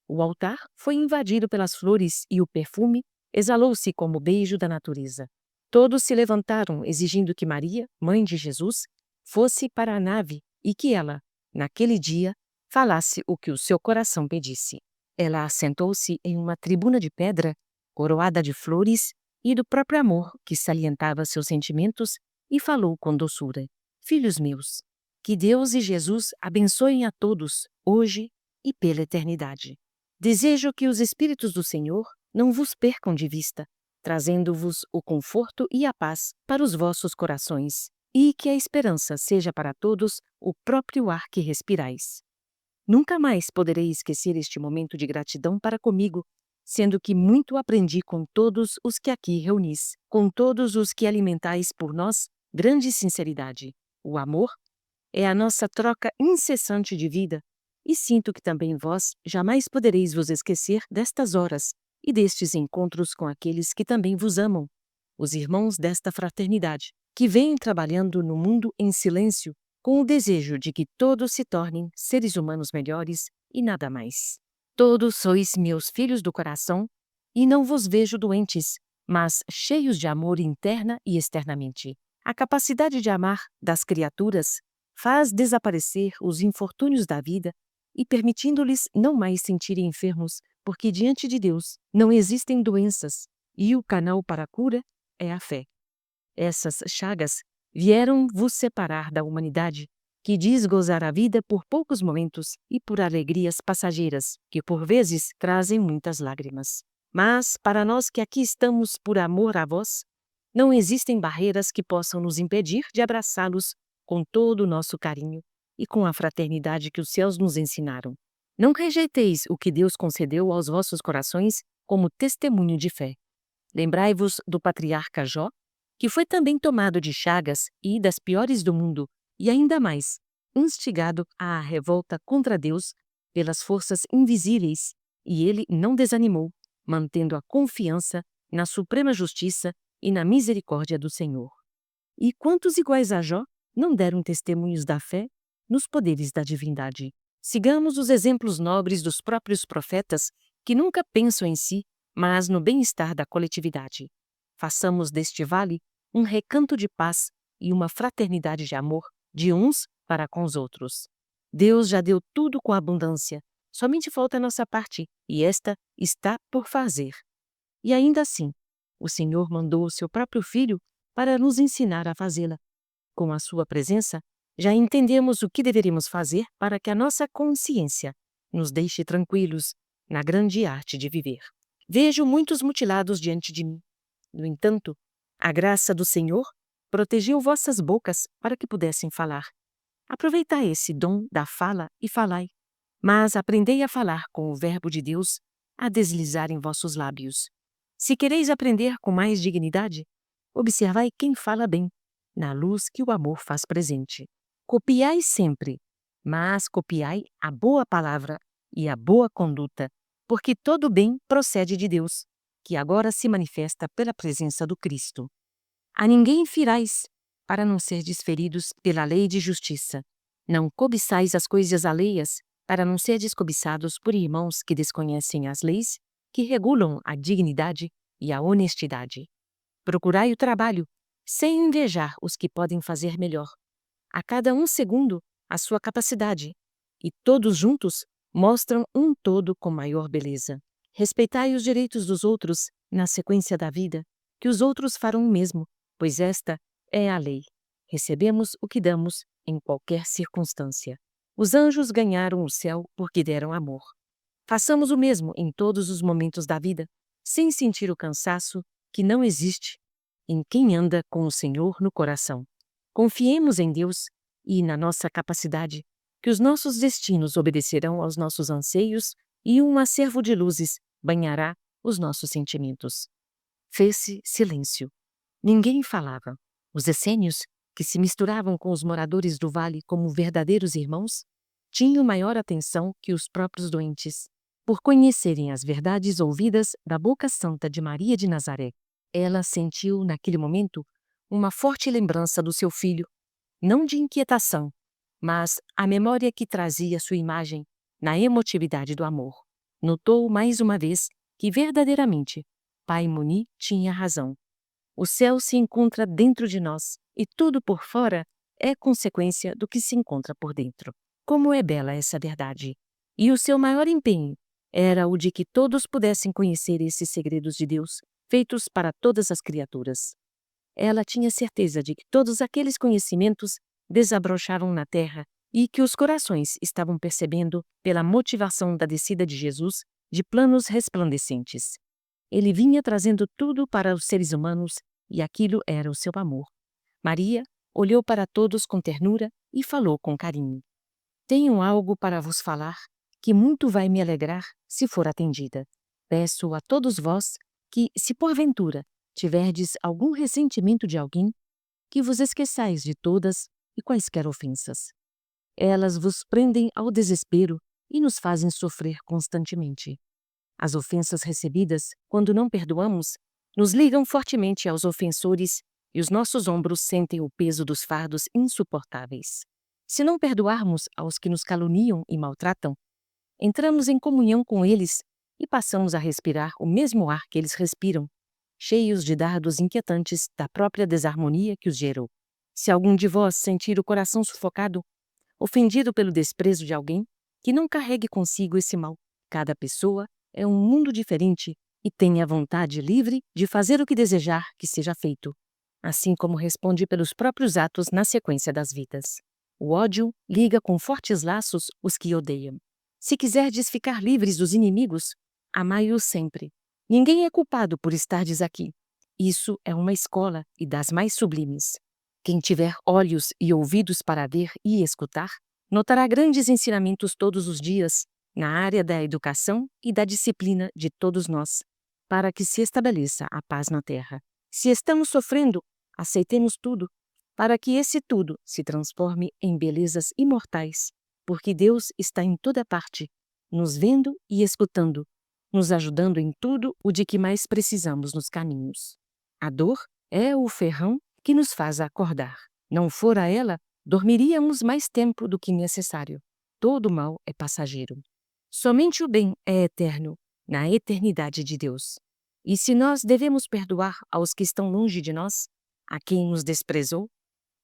O altar foi invadido pelas flores e o perfume exalou-se como beijo da natureza. Todos se levantaram exigindo que Maria, mãe de Jesus, fosse para a nave e que ela, naquele dia, falasse o que o seu coração pedisse. Ela assentou-se em uma tribuna de pedra, coroada de flores e do próprio amor que salientava seus sentimentos, e falou com doçura: Filhos meus, que Deus e Jesus abençoem a todos, hoje e pela eternidade. Desejo que os Espíritos do Senhor não vos percam de vista, trazendo-vos o conforto e a paz para os vossos corações, e que a esperança seja para todos o próprio ar que respirais. Nunca mais poderei esquecer este momento de gratidão para comigo, sendo que muito aprendi com todos os que aqui reunis, com todos os que alimentais por nós grande sinceridade. O amor é a nossa troca incessante de vida, e sinto que também vós jamais podereis vos esquecer destas horas e destes encontros com aqueles que também vos amam, os irmãos desta fraternidade, que vêm trabalhando no mundo em silêncio, com o desejo de que todos se tornem seres humanos melhores e nada mais. Todos sois meus filhos do coração, e não vos vejo doentes, mas cheios de amor interna e externamente. A capacidade de amar das criaturas faz desaparecer os infortúnios da vida e permitindo-lhes não mais sentirem enfermos, porque diante de Deus não existem doenças e o canal para a cura é a fé. Essas chagas vieram vos separar da humanidade, que diz gozar a vida por poucos momentos e por alegrias passageiras, que por vezes trazem muitas lágrimas. Mas, para nós que aqui estamos por amor a vós, não existem barreiras que possam nos impedir de abraçá-los com todo o nosso carinho e com a fraternidade que os céus nos ensinaram. Não rejeiteis o que Deus concedeu aos vossos corações como testemunho de fé. Lembrai-vos do patriarca Jó, que foi também tomado de chagas e das piores do mundo, e ainda mais, instigado à revolta contra Deus pelas forças invisíveis, e ele não desanimou, mantendo a confiança na suprema justiça e na misericórdia do Senhor. E quantos iguais a Jó não deram testemunhos da fé nos poderes da divindade? Sigamos os exemplos nobres dos próprios profetas que nunca pensam em si, mas no bem-estar da coletividade. Façamos deste vale um recanto de paz e uma fraternidade de amor de uns para com os outros. Deus já deu tudo com abundância, somente falta a nossa parte, e esta está por fazer. E ainda assim, o Senhor mandou o seu próprio Filho para nos ensinar a fazê-la. Com a sua presença, já entendemos o que deveríamos fazer para que a nossa consciência nos deixe tranquilos na grande arte de viver. Vejo muitos mutilados diante de mim. No entanto, a graça do Senhor protegeu vossas bocas para que pudessem falar. Aproveitai esse dom da fala e falai, mas aprendei a falar com o verbo de Deus a deslizar em vossos lábios. Se quereis aprender com mais dignidade, observai quem fala bem, na luz que o amor faz presente. Copiai sempre, mas copiai a boa palavra e a boa conduta, porque todo bem procede de Deus, que agora se manifesta pela presença do Cristo. A ninguém firais, para não serdes feridos pela lei de justiça. Não cobiçais as coisas alheias, para não serdes cobiçados por irmãos que desconhecem as leis, que regulam a dignidade e a honestidade. Procurai o trabalho, sem invejar os que podem fazer melhor. A cada um segundo a sua capacidade, e todos juntos mostram um todo com maior beleza. Respeitai os direitos dos outros na sequência da vida, que os outros farão o mesmo, pois esta é a lei. Recebemos o que damos em qualquer circunstância. Os anjos ganharam o céu porque deram amor. Façamos o mesmo em todos os momentos da vida, sem sentir o cansaço que não existe em quem anda com o Senhor no coração. Confiemos em Deus e na nossa capacidade, que os nossos destinos obedecerão aos nossos anseios e um acervo de luzes banhará os nossos sentimentos. Fez-se silêncio. Ninguém falava. Os essênios, que se misturavam com os moradores do vale como verdadeiros irmãos, tinham maior atenção que os próprios doentes, por conhecerem as verdades ouvidas da boca santa de Maria de Nazaré. Ela sentiu, naquele momento, uma forte lembrança do seu filho, não de inquietação, mas a memória que trazia sua imagem na emotividade do amor. Notou mais uma vez que verdadeiramente Pai Muni tinha razão. O céu se encontra dentro de nós e tudo por fora é consequência do que se encontra por dentro. Como é bela essa verdade! E o seu maior empenho era o de que todos pudessem conhecer esses segredos de Deus, feitos para todas as criaturas. Ela tinha certeza de que todos aqueles conhecimentos desabrocharam na terra e que os corações estavam percebendo, pela motivação da descida de Jesus, de planos resplandecentes. Ele vinha trazendo tudo para os seres humanos e aquilo era o seu amor. Maria olhou para todos com ternura e falou com carinho. Tenho algo para vos falar, que muito vai me alegrar se for atendida. Peço a todos vós que, se porventura tiverdes algum ressentimento de alguém, que vos esqueçais de todas e quaisquer ofensas. Elas vos prendem ao desespero e nos fazem sofrer constantemente. As ofensas recebidas, quando não perdoamos, nos ligam fortemente aos ofensores e os nossos ombros sentem o peso dos fardos insuportáveis. Se não perdoarmos aos que nos caluniam e maltratam, entramos em comunhão com eles e passamos a respirar o mesmo ar que eles respiram, cheios de dardos inquietantes da própria desarmonia que os gerou. Se algum de vós sentir o coração sufocado, ofendido pelo desprezo de alguém, que não carregue consigo esse mal. Cada pessoa é um mundo diferente e tem a vontade livre de fazer o que desejar que seja feito, assim como responde pelos próprios atos na sequência das vidas. O ódio liga com fortes laços os que odeiam. Se quiserdes ficar livres dos inimigos, amai-os sempre. Ninguém é culpado por estardes aqui. Isso é uma escola e das mais sublimes. Quem tiver olhos e ouvidos para ver e escutar, notará grandes ensinamentos todos os dias na área da educação e da disciplina de todos nós, para que se estabeleça a paz na terra. Se estamos sofrendo, aceitemos tudo, para que esse tudo se transforme em belezas imortais, porque Deus está em toda parte, nos vendo e escutando, nos ajudando em tudo o de que mais precisamos nos caminhos. A dor é o ferrão que nos faz acordar. Não fora ela, dormiríamos mais tempo do que necessário. Todo mal é passageiro. Somente o bem é eterno, na eternidade de Deus. E se nós devemos perdoar aos que estão longe de nós, a quem nos desprezou,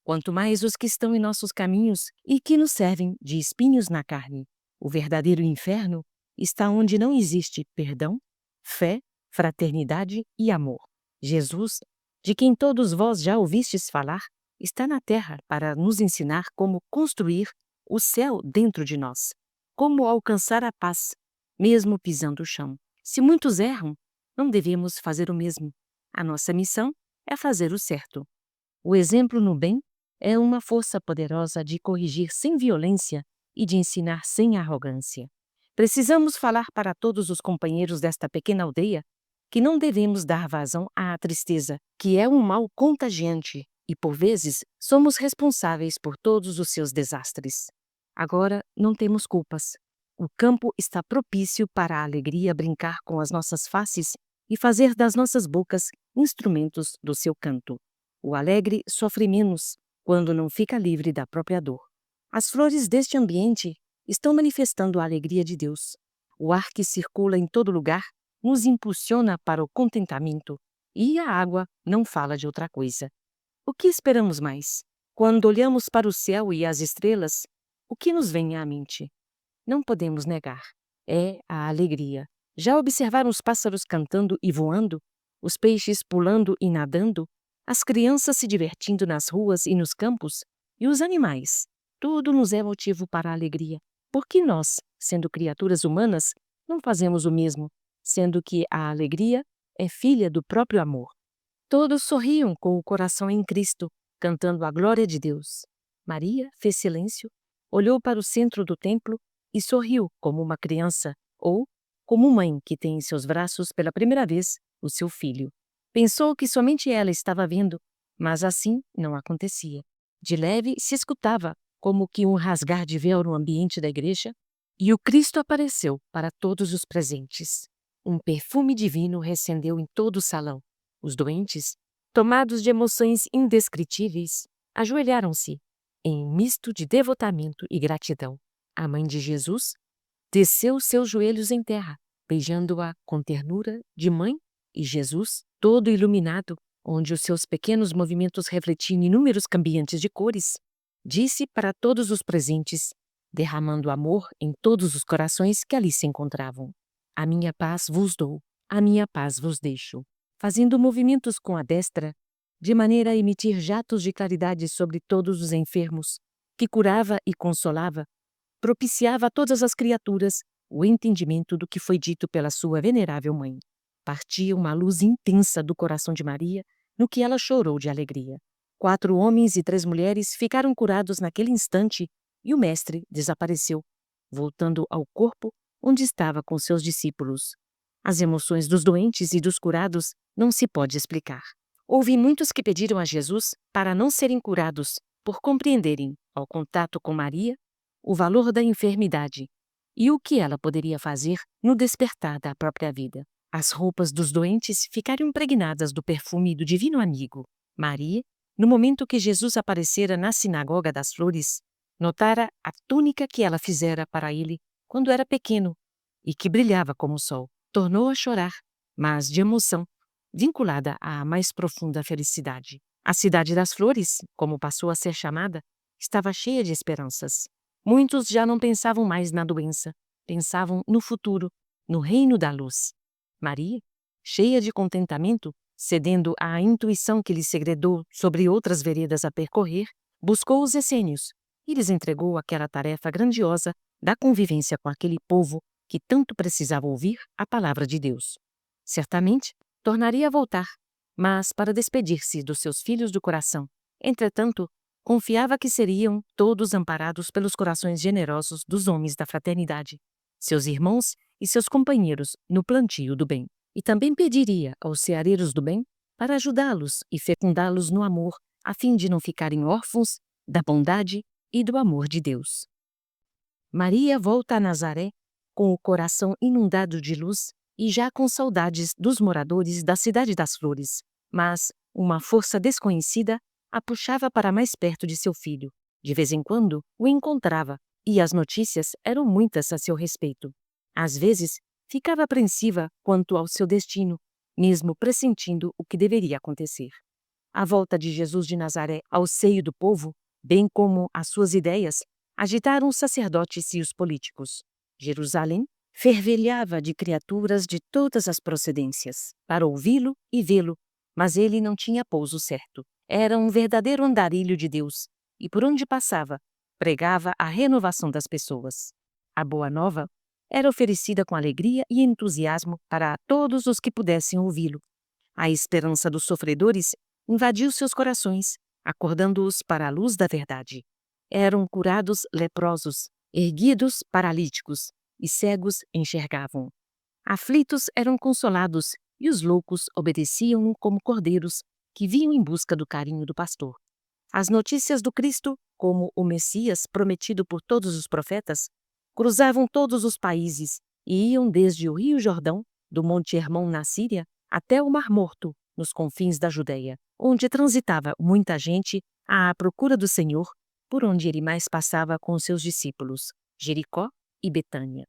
quanto mais os que estão em nossos caminhos e que nos servem de espinhos na carne. O verdadeiro inferno está onde não existe perdão, fé, fraternidade e amor. Jesus, de quem todos vós já ouvistes falar, está na terra para nos ensinar como construir o céu dentro de nós, como alcançar a paz, mesmo pisando o chão. Se muitos erram, não devemos fazer o mesmo. A nossa missão é fazer o certo. O exemplo no bem é uma força poderosa de corrigir sem violência e de ensinar sem arrogância. Precisamos falar para todos os companheiros desta pequena aldeia que não devemos dar vazão à tristeza, que é um mal contagiante e, por vezes, somos responsáveis por todos os seus desastres. Agora não temos culpas. O campo está propício para a alegria brincar com as nossas faces e fazer das nossas bocas instrumentos do seu canto. O alegre sofre menos quando não fica livre da própria dor. As flores deste ambiente estão manifestando a alegria de Deus. O ar que circula em todo lugar nos impulsiona para o contentamento e a água não fala de outra coisa. O que esperamos mais? Quando olhamos para o céu e as estrelas, o que nos vem à mente? Não podemos negar. É a alegria. Já observaram os pássaros cantando e voando? Os peixes pulando e nadando? As crianças se divertindo nas ruas e nos campos? E os animais? Tudo nos é motivo para a alegria. Por que nós, sendo criaturas humanas, não fazemos o mesmo, sendo que a alegria é filha do próprio amor? Todos sorriam com o coração em Cristo, cantando a glória de Deus. Maria fez silêncio, olhou para o centro do templo e sorriu como uma criança, ou como mãe que tem em seus braços pela primeira vez o seu filho. Pensou que somente ela estava vendo, mas assim não acontecia. De leve se escutava como que um rasgar de véu no ambiente da igreja, e o Cristo apareceu para todos os presentes. Um perfume divino recendeu em todo o salão. Os doentes, tomados de emoções indescritíveis, ajoelharam-se em misto de devotamento e gratidão. A mãe de Jesus desceu seus joelhos em terra, beijando-a com ternura de mãe, e Jesus, todo iluminado, onde os seus pequenos movimentos refletiam inúmeros cambiantes de cores, disse para todos os presentes, derramando amor em todos os corações que ali se encontravam: "A minha paz vos dou, a minha paz vos deixo", fazendo movimentos com a destra, de maneira a emitir jatos de claridade sobre todos os enfermos, que curava e consolava, propiciava a todas as criaturas o entendimento do que foi dito pela sua venerável mãe. Partia uma luz intensa do coração de Maria, no que ela chorou de alegria. 4 homens e 3 mulheres ficaram curados naquele instante e o mestre desapareceu, voltando ao corpo onde estava com seus discípulos. As emoções dos doentes e dos curados não se pode explicar. Houve muitos que pediram a Jesus para não serem curados, por compreenderem, ao contato com Maria, o valor da enfermidade e o que ela poderia fazer no despertar da própria vida. As roupas dos doentes ficaram impregnadas do perfume do divino amigo. Maria, no momento que Jesus aparecera na sinagoga das flores, notara a túnica que ela fizera para ele quando era pequeno e que brilhava como o sol. Tornou a chorar, mas de emoção, vinculada à mais profunda felicidade. A cidade das flores, como passou a ser chamada, estava cheia de esperanças. Muitos já não pensavam mais na doença, pensavam no futuro, no reino da luz. Maria, cheia de contentamento, cedendo à intuição que lhe segredou sobre outras veredas a percorrer, buscou os essênios e lhes entregou aquela tarefa grandiosa da convivência com aquele povo que tanto precisava ouvir a palavra de Deus. Certamente, tornaria a voltar, mas para despedir-se dos seus filhos do coração. Entretanto, confiava que seriam todos amparados pelos corações generosos dos homens da fraternidade, seus irmãos e seus companheiros no plantio do bem. E também pediria aos ceareiros do bem para ajudá-los e fecundá-los no amor a fim de não ficarem órfãos da bondade e do amor de Deus. Maria volta a Nazaré com o coração inundado de luz e já com saudades dos moradores da Cidade das Flores, mas uma força desconhecida a puxava para mais perto de seu filho. De vez em quando o encontrava, e as notícias eram muitas a seu respeito. Às vezes, ficava apreensiva quanto ao seu destino, mesmo pressentindo o que deveria acontecer. A volta de Jesus de Nazaré ao seio do povo, bem como as suas ideias, agitaram os sacerdotes e os políticos. Jerusalém fervilhava de criaturas de todas as procedências, para ouvi-lo e vê-lo, mas ele não tinha pouso certo. Era um verdadeiro andarilho de Deus, e por onde passava, pregava a renovação das pessoas. A boa nova era oferecida com alegria e entusiasmo para todos os que pudessem ouvi-lo. A esperança dos sofredores invadiu seus corações, acordando-os para a luz da verdade. Eram curados leprosos, erguidos paralíticos, e cegos enxergavam. Aflitos eram consolados, e os loucos obedeciam como cordeiros que vinham em busca do carinho do pastor. As notícias do Cristo, como o Messias prometido por todos os profetas, cruzavam todos os países e iam desde o Rio Jordão, do Monte Hermon na Síria, até o Mar Morto, nos confins da Judeia, onde transitava muita gente à procura do Senhor, por onde ele mais passava com seus discípulos, Jericó e Betânia.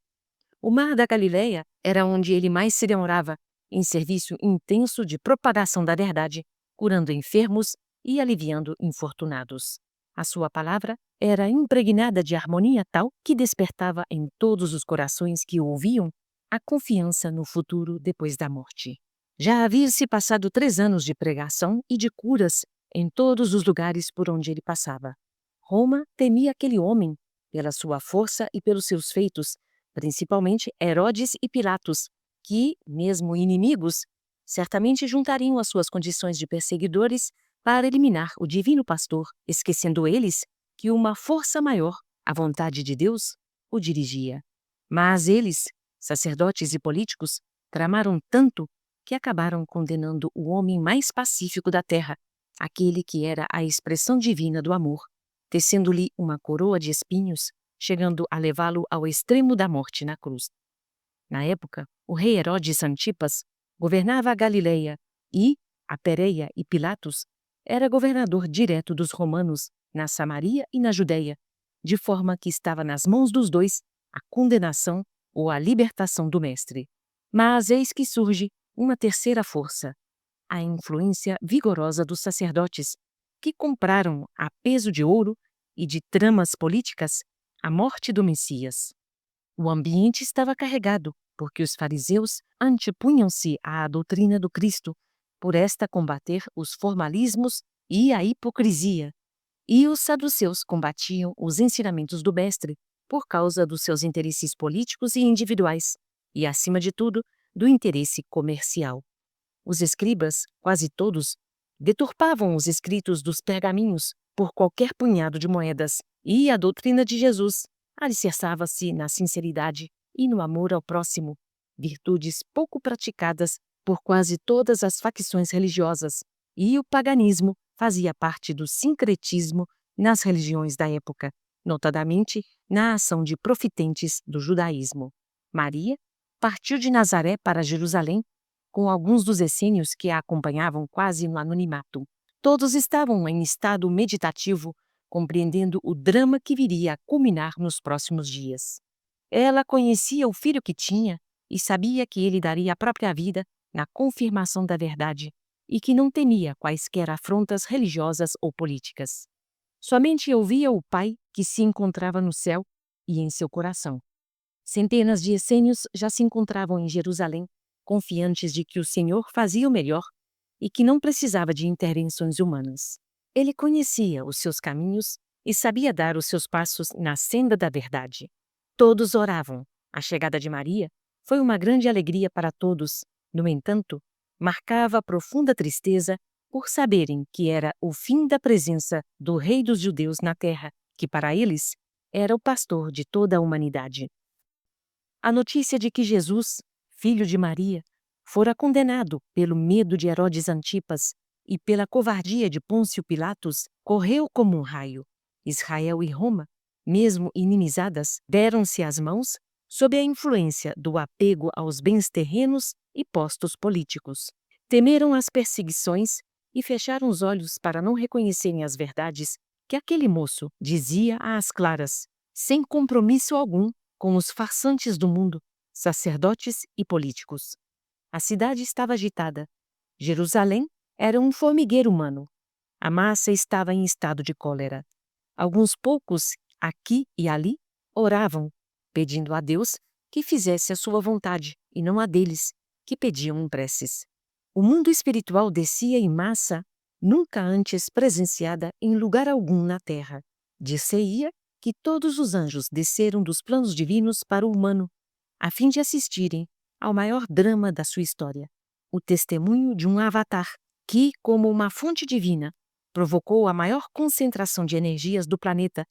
O Mar da Galileia era onde ele mais se demorava, em serviço intenso de propagação da verdade, curando enfermos e aliviando infortunados. A sua palavra era impregnada de harmonia tal que despertava em todos os corações que o ouviam a confiança no futuro depois da morte. Já havia-se passado 3 anos de pregação e de curas em todos os lugares por onde ele passava. Roma temia aquele homem pela sua força e pelos seus feitos, principalmente Herodes e Pilatos, que, mesmo inimigos, certamente juntariam as suas condições de perseguidores para eliminar o divino pastor, esquecendo eles que uma força maior, a vontade de Deus, o dirigia. Mas eles, sacerdotes e políticos, tramaram tanto que acabaram condenando o homem mais pacífico da terra, aquele que era a expressão divina do amor, tecendo-lhe uma coroa de espinhos, chegando a levá-lo ao extremo da morte na cruz. Na época, o rei Herodes Antipas governava a Galileia e, a Pérea e Pilatos, era governador direto dos romanos na Samaria e na Judeia, de forma que estava nas mãos dos dois a condenação ou a libertação do mestre. Mas eis que surge uma terceira força, a influência vigorosa dos sacerdotes, que compraram a peso de ouro e de tramas políticas a morte do Messias. O ambiente estava carregado, porque os fariseus antepunham-se à doutrina do Cristo, por esta combater os formalismos e a hipocrisia, e os saduceus combatiam os ensinamentos do mestre por causa dos seus interesses políticos e individuais, e, acima de tudo, do interesse comercial. Os escribas, quase todos, deturpavam os escritos dos pergaminhos por qualquer punhado de moedas, e a doutrina de Jesus alicerçava-se na sinceridade e no amor ao próximo, virtudes pouco praticadas por quase todas as facções religiosas, e o paganismo fazia parte do sincretismo nas religiões da época, notadamente na ação de profitentes do judaísmo. Maria partiu de Nazaré para Jerusalém, com alguns dos essênios que a acompanhavam quase no anonimato. Todos estavam em estado meditativo, compreendendo o drama que viria a culminar nos próximos dias. Ela conhecia o filho que tinha e sabia que ele daria a própria vida na confirmação da verdade e que não temia quaisquer afrontas religiosas ou políticas. Somente ouvia o Pai que se encontrava no céu e em seu coração. Centenas de essênios já se encontravam em Jerusalém, confiantes de que o Senhor fazia o melhor e que não precisava de intervenções humanas. Ele conhecia os seus caminhos e sabia dar os seus passos na senda da verdade. Todos oravam. A chegada de Maria foi uma grande alegria para todos. No entanto, marcava profunda tristeza por saberem que era o fim da presença do Rei dos Judeus na terra, que para eles era o pastor de toda a humanidade. A notícia de que Jesus, filho de Maria, fora condenado pelo medo de Herodes Antipas, e pela covardia de Pôncio Pilatos, correu como um raio. Israel e Roma, mesmo inimizadas, deram-se as mãos sob a influência do apego aos bens terrenos e postos políticos. Temeram as perseguições e fecharam os olhos para não reconhecerem as verdades que aquele moço dizia às claras, sem compromisso algum com os farsantes do mundo, sacerdotes e políticos. A cidade estava agitada. Jerusalém era um formigueiro humano. A massa estava em estado de cólera. Alguns poucos, aqui e ali, oravam, pedindo a Deus que fizesse a sua vontade e não a deles, que pediam em preces. O mundo espiritual descia em massa, nunca antes presenciada em lugar algum na terra. Dir-se-ia que todos os anjos desceram dos planos divinos para o humano, a fim de assistirem ao maior drama da sua história, o testemunho de um avatar que, como uma fonte divina, provocou a maior concentração de energias do planeta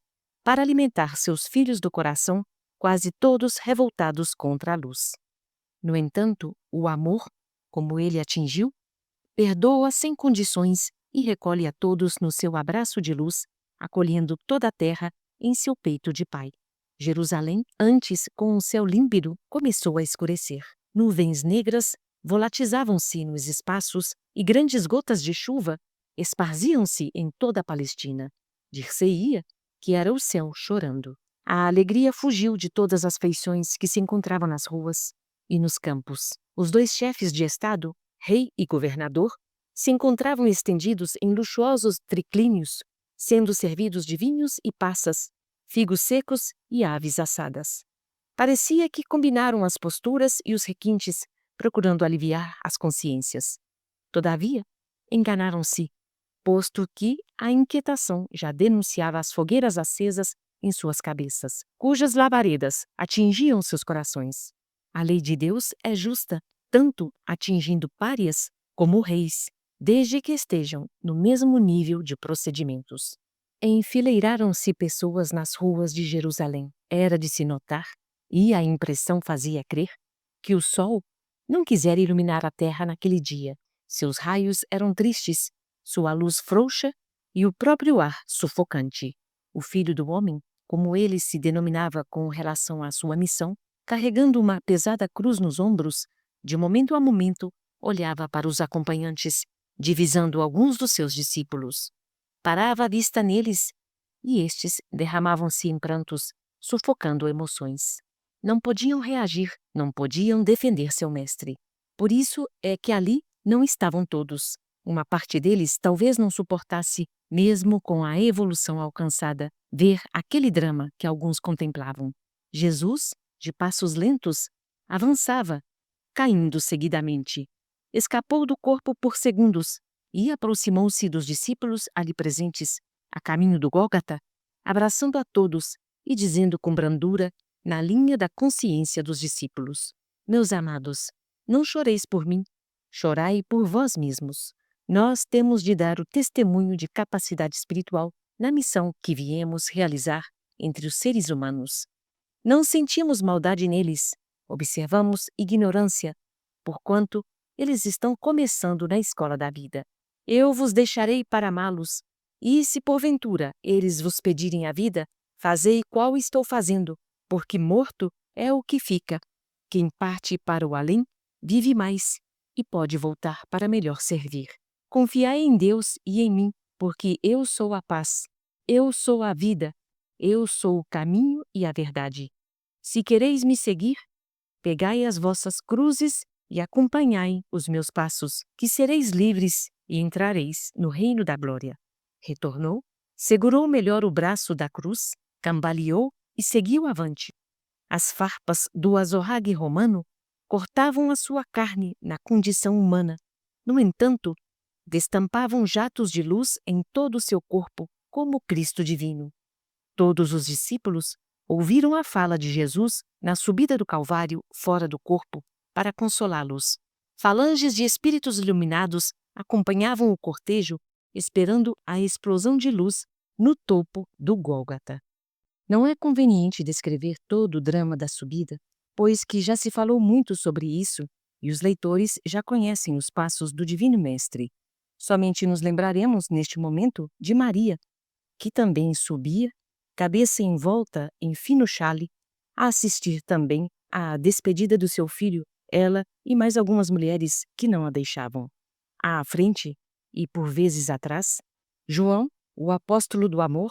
para alimentar seus filhos do coração, quase todos revoltados contra a luz. No entanto, o amor, como ele atingiu, perdoa sem condições e recolhe a todos no seu abraço de luz, acolhendo toda a terra em seu peito de pai. Jerusalém, antes com um céu límpido, começou a escurecer. Nuvens negras volatizavam-se nos espaços e grandes gotas de chuva esparziam-se em toda a Palestina. Dir-se-ia que era o céu chorando. A alegria fugiu de todas as feições que se encontravam nas ruas e nos campos. Os dois chefes de Estado, rei e governador, se encontravam estendidos em luxuosos triclínios, sendo servidos de vinhos e passas, figos secos e aves assadas. Parecia que combinaram as posturas e os requintes, procurando aliviar as consciências. Todavia, enganaram-se, posto que a inquietação já denunciava as fogueiras acesas em suas cabeças, cujas labaredas atingiam seus corações. A lei de Deus é justa, tanto atingindo párias como reis, desde que estejam no mesmo nível de procedimentos. Enfileiraram-se pessoas nas ruas de Jerusalém. Era de se notar, e a impressão fazia crer, que o sol não quisera iluminar a terra naquele dia. Seus raios eram tristes, sua luz frouxa e o próprio ar sufocante. O Filho do Homem, como ele se denominava com relação à sua missão, carregando uma pesada cruz nos ombros, de momento a momento olhava para os acompanhantes, divisando alguns dos seus discípulos. Parava a vista neles, e estes derramavam-se em prantos, sufocando emoções. Não podiam reagir, não podiam defender seu mestre. Por isso é que ali não estavam todos. Uma parte deles talvez não suportasse, mesmo com a evolução alcançada, ver aquele drama que alguns contemplavam. Jesus, de passos lentos, avançava, caindo seguidamente. Escapou do corpo por segundos e aproximou-se dos discípulos ali presentes, a caminho do Gólgota, abraçando a todos e dizendo com brandura, na linha da consciência dos discípulos: Meus amados, não choreis por mim, chorai por vós mesmos. Nós temos de dar o testemunho de capacidade espiritual na missão que viemos realizar entre os seres humanos. Não sentimos maldade neles, observamos ignorância, porquanto eles estão começando na escola da vida. Eu vos deixarei para amá-los, e se porventura eles vos pedirem a vida, fazei qual estou fazendo, porque morto é o que fica. Quem parte para o além, vive mais, e pode voltar para melhor servir. Confiai em Deus e em mim, porque eu sou a paz, eu sou a vida, eu sou o caminho e a verdade. Se quereis me seguir, pegai as vossas cruzes e acompanhai os meus passos, que sereis livres e entrareis no reino da glória. Retornou, segurou melhor o braço da cruz, cambaleou e seguiu avante. As farpas do azorrague romano cortavam a sua carne na condição humana. No entanto, destampavam jatos de luz em todo o seu corpo, como Cristo divino. Todos os discípulos ouviram a fala de Jesus na subida do Calvário fora do corpo para consolá-los. Falanges de espíritos iluminados acompanhavam o cortejo, esperando a explosão de luz no topo do Gólgota. Não é conveniente descrever todo o drama da subida, pois que já se falou muito sobre isso e os leitores já conhecem os passos do Divino Mestre. Somente nos lembraremos, neste momento, de Maria, que também subia, cabeça envolta em fino xale, a assistir também à despedida do seu filho, ela e mais algumas mulheres que não a deixavam. À frente, e por vezes atrás, João, o apóstolo do amor,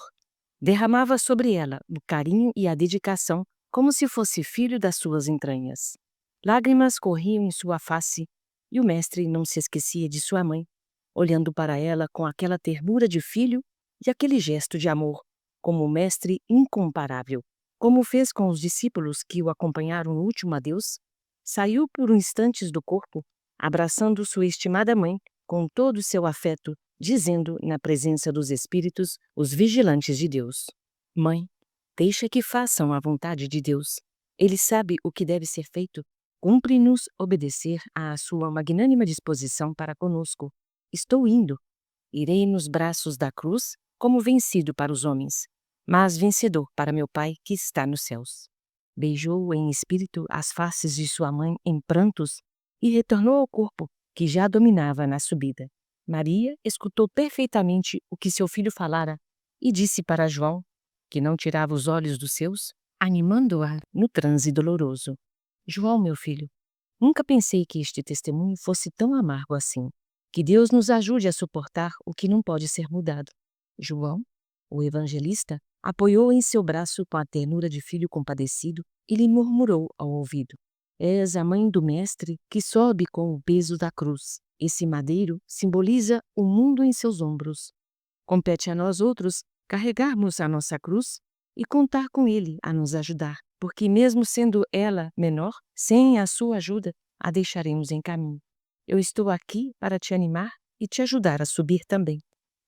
derramava sobre ela o carinho e a dedicação como se fosse filho das suas entranhas. Lágrimas corriam em sua face e o mestre não se esquecia de sua mãe, olhando para ela com aquela ternura de filho e aquele gesto de amor, como um mestre incomparável. Como fez com os discípulos que o acompanharam no último adeus, saiu por instantes do corpo, abraçando sua estimada mãe com todo o seu afeto, dizendo, na presença dos espíritos, os vigilantes de Deus: Mãe, deixa que façam a vontade de Deus. Ele sabe o que deve ser feito. Cumpre-nos obedecer à sua magnânima disposição para conosco. Estou indo. Irei nos braços da cruz como vencido para os homens, mas vencedor para meu Pai que está nos céus. Beijou em espírito as faces de sua mãe em prantos e retornou ao corpo, que já dominava na subida. Maria escutou perfeitamente o que seu filho falara e disse para João, que não tirava os olhos dos seus, animando-a no transe doloroso: João, meu filho, nunca pensei que este testemunho fosse tão amargo assim. Que Deus nos ajude a suportar o que não pode ser mudado. João, o evangelista, apoiou em seu braço com a ternura de filho compadecido e lhe murmurou ao ouvido: És a mãe do Mestre que sobe com o peso da cruz. Esse madeiro simboliza o mundo em seus ombros. Compete a nós outros carregarmos a nossa cruz e contar com ele a nos ajudar, porque mesmo sendo ela menor, sem a sua ajuda, a deixaremos em caminho. Eu estou aqui para te animar e te ajudar a subir também.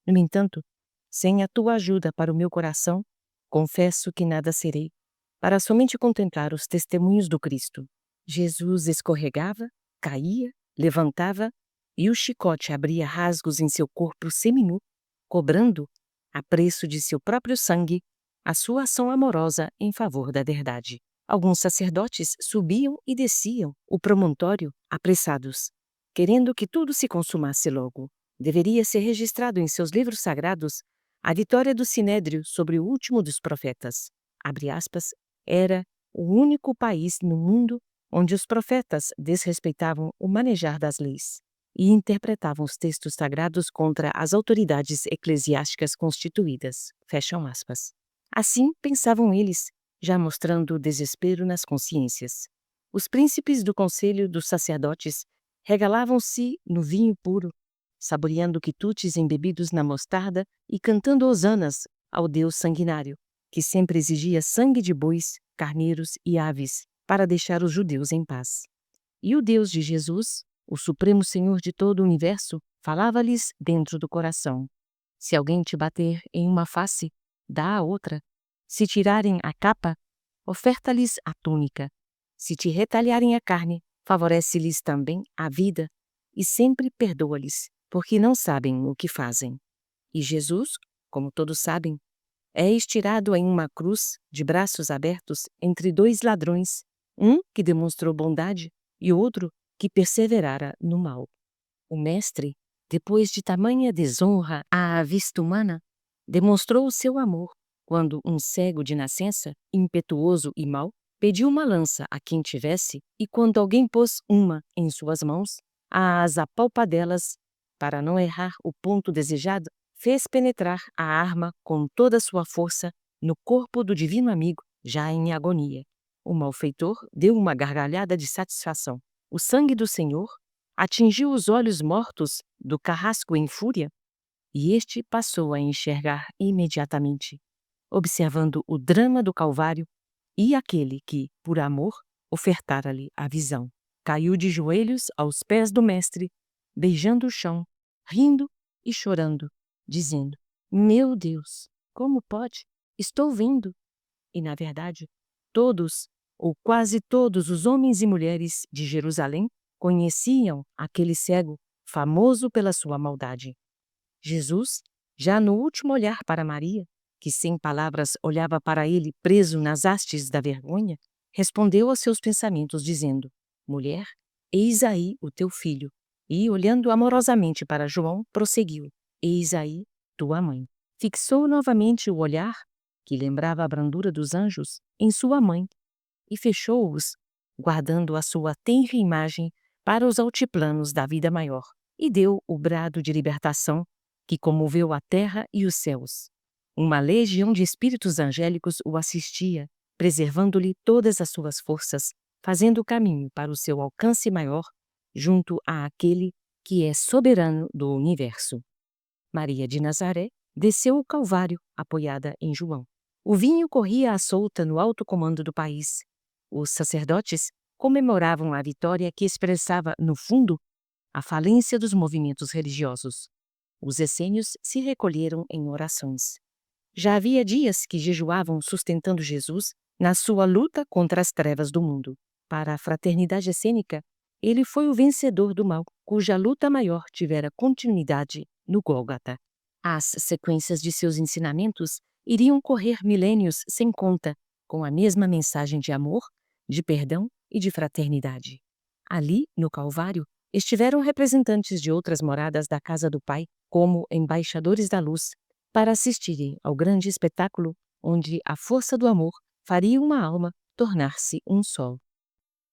No entanto, sem a tua ajuda para o meu coração, confesso que nada serei, para somente contemplar os testemunhos do Cristo. Jesus escorregava, caía, levantava, e o chicote abria rasgos em seu corpo seminu, cobrando, a preço de seu próprio sangue, a sua ação amorosa em favor da verdade. Alguns sacerdotes subiam e desciam o promontório apressados, querendo que tudo se consumasse logo. Deveria ser registrado em seus livros sagrados a vitória do Sinédrio sobre o último dos profetas. Abre aspas, era o único país no mundo onde os profetas desrespeitavam o manejar das leis e interpretavam os textos sagrados contra as autoridades eclesiásticas constituídas. Fecham aspas. Assim pensavam eles, já mostrando desespero nas consciências. Os príncipes do conselho dos sacerdotes regalavam-se no vinho puro, saboreando quitutes embebidos na mostarda e cantando hosanas ao Deus sanguinário, que sempre exigia sangue de bois, carneiros e aves para deixar os judeus em paz. E o Deus de Jesus, o Supremo Senhor de todo o universo, falava-lhes dentro do coração: se alguém te bater em uma face, dá a outra. Se tirarem a capa, oferta-lhes a túnica. Se te retalharem a carne, favorece-lhes também a vida, e sempre perdoa-lhes, porque não sabem o que fazem. E Jesus, como todos sabem, é estirado em uma cruz, de braços abertos, entre dois ladrões, um que demonstrou bondade e outro que perseverara no mal. O Mestre, depois de tamanha desonra à vista humana, demonstrou o seu amor quando um cego de nascença, impetuoso e mau, pediu uma lança a quem tivesse, e quando alguém pôs uma em suas mãos, às apalpadelas, para não errar o ponto desejado, fez penetrar a arma com toda a sua força no corpo do divino amigo, já em agonia. O malfeitor deu uma gargalhada de satisfação. O sangue do Senhor atingiu os olhos mortos do carrasco em fúria, e este passou a enxergar imediatamente, observando o drama do Calvário e aquele que, por amor, ofertara-lhe a visão. Caiu de joelhos aos pés do Mestre, beijando o chão, rindo e chorando, dizendo: Meu Deus, como pode? Estou vendo. E, na verdade, todos, ou quase todos os homens e mulheres de Jerusalém conheciam aquele cego, famoso pela sua maldade. Jesus, já no último olhar para Maria, que sem palavras olhava para ele preso nas hastes da vergonha, respondeu aos seus pensamentos dizendo: Mulher, eis aí o teu filho. E, olhando amorosamente para João, prosseguiu: Eis aí tua mãe. Fixou novamente o olhar, que lembrava a brandura dos anjos, em sua mãe, e fechou-os, guardando a sua tenra imagem para os altiplanos da vida maior, e deu o brado de libertação que comoveu a terra e os céus. Uma legião de espíritos angélicos o assistia, preservando-lhe todas as suas forças, fazendo o caminho para o seu alcance maior, junto àquele que é soberano do universo. Maria de Nazaré desceu o Calvário, apoiada em João. O vinho corria à solta no alto comando do país. Os sacerdotes comemoravam a vitória que expressava, no fundo, a falência dos movimentos religiosos. Os essênios se recolheram em orações. Já havia dias que jejuavam sustentando Jesus na sua luta contra as trevas do mundo. Para a fraternidade essênica, ele foi o vencedor do mal, cuja luta maior tivera continuidade no Gólgota. As sequências de seus ensinamentos iriam correr milênios sem conta, com a mesma mensagem de amor, de perdão e de fraternidade. Ali, no Calvário, estiveram representantes de outras moradas da casa do Pai, como embaixadores da luz, para assistirem ao grande espetáculo onde a força do amor faria uma alma tornar-se um sol.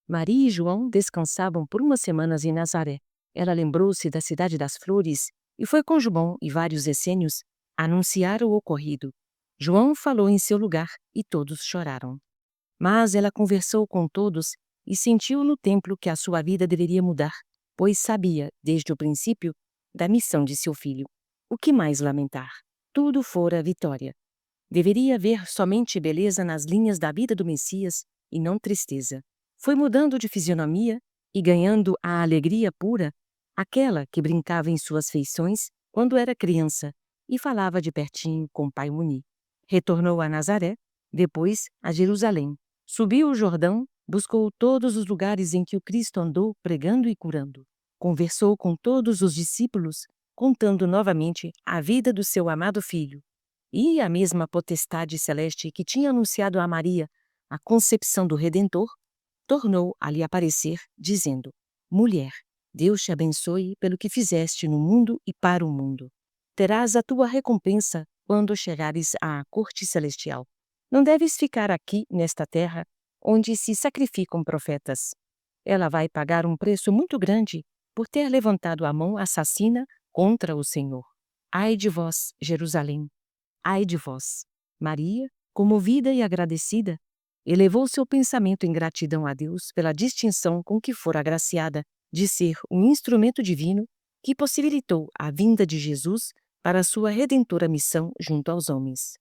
Maria e João descansavam por umas semanas em Nazaré. Ela lembrou-se da cidade das flores e foi com João e vários essênios anunciar o ocorrido. João falou em seu lugar e todos choraram. Mas ela conversou com todos e sentiu no templo que a sua vida deveria mudar, pois sabia, desde o princípio, da missão de seu filho. O que mais lamentar? Tudo fora vitória. Deveria haver somente beleza nas linhas da vida do Messias e não tristeza. Foi mudando de fisionomia e ganhando a alegria pura, aquela que brincava em suas feições quando era criança e falava de pertinho com Pai Muni. Retornou a Nazaré, depois a Jerusalém. Subiu o Jordão, buscou todos os lugares em que o Cristo andou pregando e curando. Conversou com todos os discípulos, contando novamente a vida do seu amado filho. E a mesma potestade celeste que tinha anunciado a Maria a concepção do Redentor, tornou a lhe aparecer, dizendo: Mulher, Deus te abençoe pelo que fizeste no mundo e para o mundo. Terás a tua recompensa quando chegares à corte celestial. Não deves ficar aqui, nesta terra, onde se sacrificam profetas. Ela vai pagar um preço muito grande por ter levantado a mão assassina contra o Senhor. Ai de vós, Jerusalém! Ai de vós! Maria, comovida e agradecida, elevou seu pensamento em gratidão a Deus pela distinção com que fora agraciada de ser um instrumento divino que possibilitou a vinda de Jesus para sua redentora missão junto aos homens.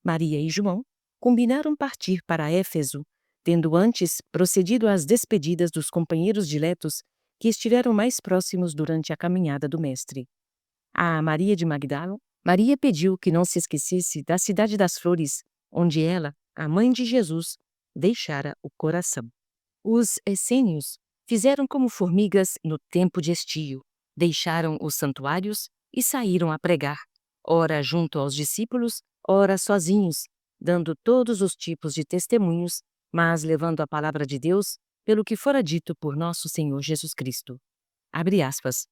Maria e João combinaram partir para Éfeso, tendo antes procedido às despedidas dos companheiros diletos que estiveram mais próximos durante a caminhada do Mestre. A Maria de Magdala, Maria pediu que não se esquecesse da cidade das flores, onde ela, a mãe de Jesus, deixara o coração. Os essênios fizeram como formigas no tempo de estio, deixaram os santuários e saíram a pregar, ora junto aos discípulos, ora sozinhos, dando todos os tipos de testemunhos, mas levando a palavra de Deus pelo que fora dito por nosso Senhor Jesus Cristo. Abre aspas.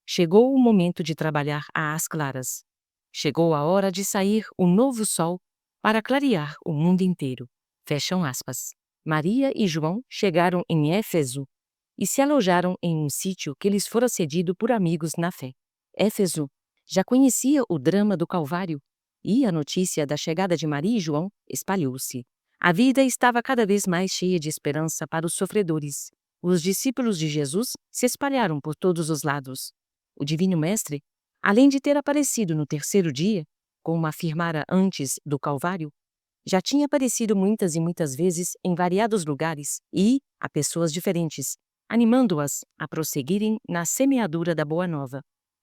Chegou o momento de trabalhar às claras. Chegou a hora de sair um novo sol para clarear o mundo inteiro. Fecham aspas. Maria e João chegaram em Éfeso e se alojaram em um sítio que lhes fora cedido por amigos na fé. Éfeso já conhecia o drama do Calvário e a notícia da chegada de Maria e João espalhou-se. A vida estava cada vez mais cheia de esperança para os sofredores. Os discípulos de Jesus se espalharam por todos os lados. O Divino Mestre, além de ter aparecido no terceiro dia, como afirmara antes do Calvário, já tinha aparecido muitas e muitas vezes em variados lugares e a pessoas diferentes, animando-as a prosseguirem na semeadura da Boa Nova.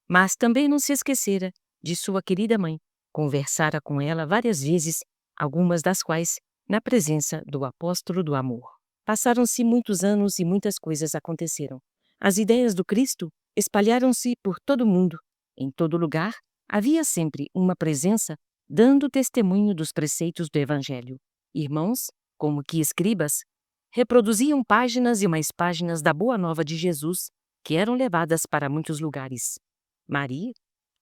Mas também não se esquecera de sua querida mãe. Conversara com ela várias vezes, algumas das quais na presença do apóstolo do amor. Passaram-se muitos anos e muitas coisas aconteceram. As ideias do Cristo espalharam-se por todo o mundo. Em todo lugar, havia sempre uma presença dando testemunho dos preceitos do Evangelho. Irmãos, como que escribas, reproduziam páginas e mais páginas da Boa Nova de Jesus, que eram levadas para muitos lugares. Maria,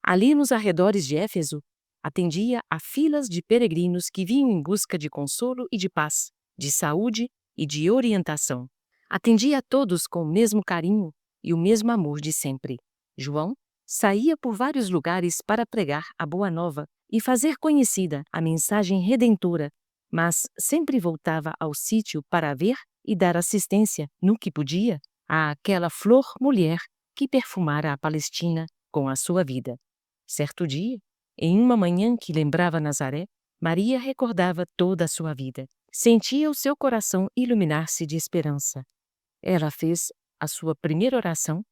ali nos arredores de Éfeso, atendia a filas de peregrinos que vinham em busca de consolo e de paz, de saúde e de orientação. Atendia a todos com o mesmo carinho e o mesmo amor de sempre. João saía por vários lugares para pregar a boa nova e fazer conhecida a mensagem redentora, mas sempre voltava ao sítio para ver e dar assistência, no que podia, àquela flor mulher que perfumara a Palestina com a sua vida. Certo dia, em uma manhã que lembrava Nazaré, Maria recordava toda a sua vida. Sentia o seu coração iluminar-se de esperança. Ela fez a sua primeira oração,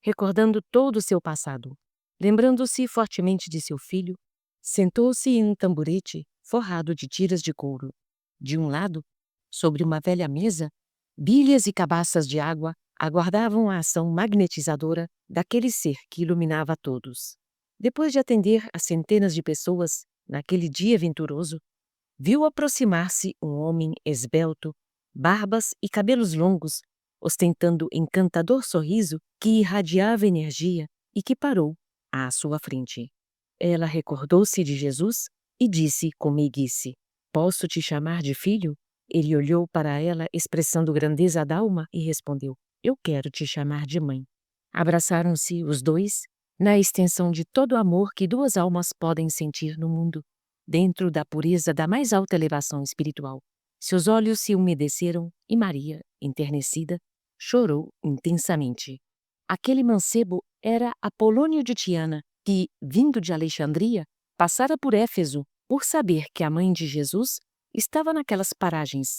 recordando todo o seu passado. Lembrando-se fortemente de seu filho, sentou-se em um tamborete forrado de tiras de couro. De um lado, sobre uma velha mesa, bilhas e cabaças de água aguardavam a ação magnetizadora daquele ser que iluminava a todos. Depois de atender a centenas de pessoas naquele dia venturoso, viu aproximar-se um homem esbelto, barbas e cabelos longos, ostentando encantador sorriso que irradiava energia e que parou à sua frente. Ela recordou-se de Jesus e disse com meiguice: "Posso te chamar de filho?" Ele olhou para ela expressando grandeza d'alma e respondeu: "Eu quero te chamar de mãe." Abraçaram-se os dois na extensão de todo o amor que duas almas podem sentir no mundo, dentro da pureza da mais alta elevação espiritual. Seus olhos se umedeceram e Maria, enternecida, chorou intensamente. Aquele mancebo era Apolônio de Tiana, que, vindo de Alexandria, passara por Éfeso por saber que a mãe de Jesus estava naquelas paragens.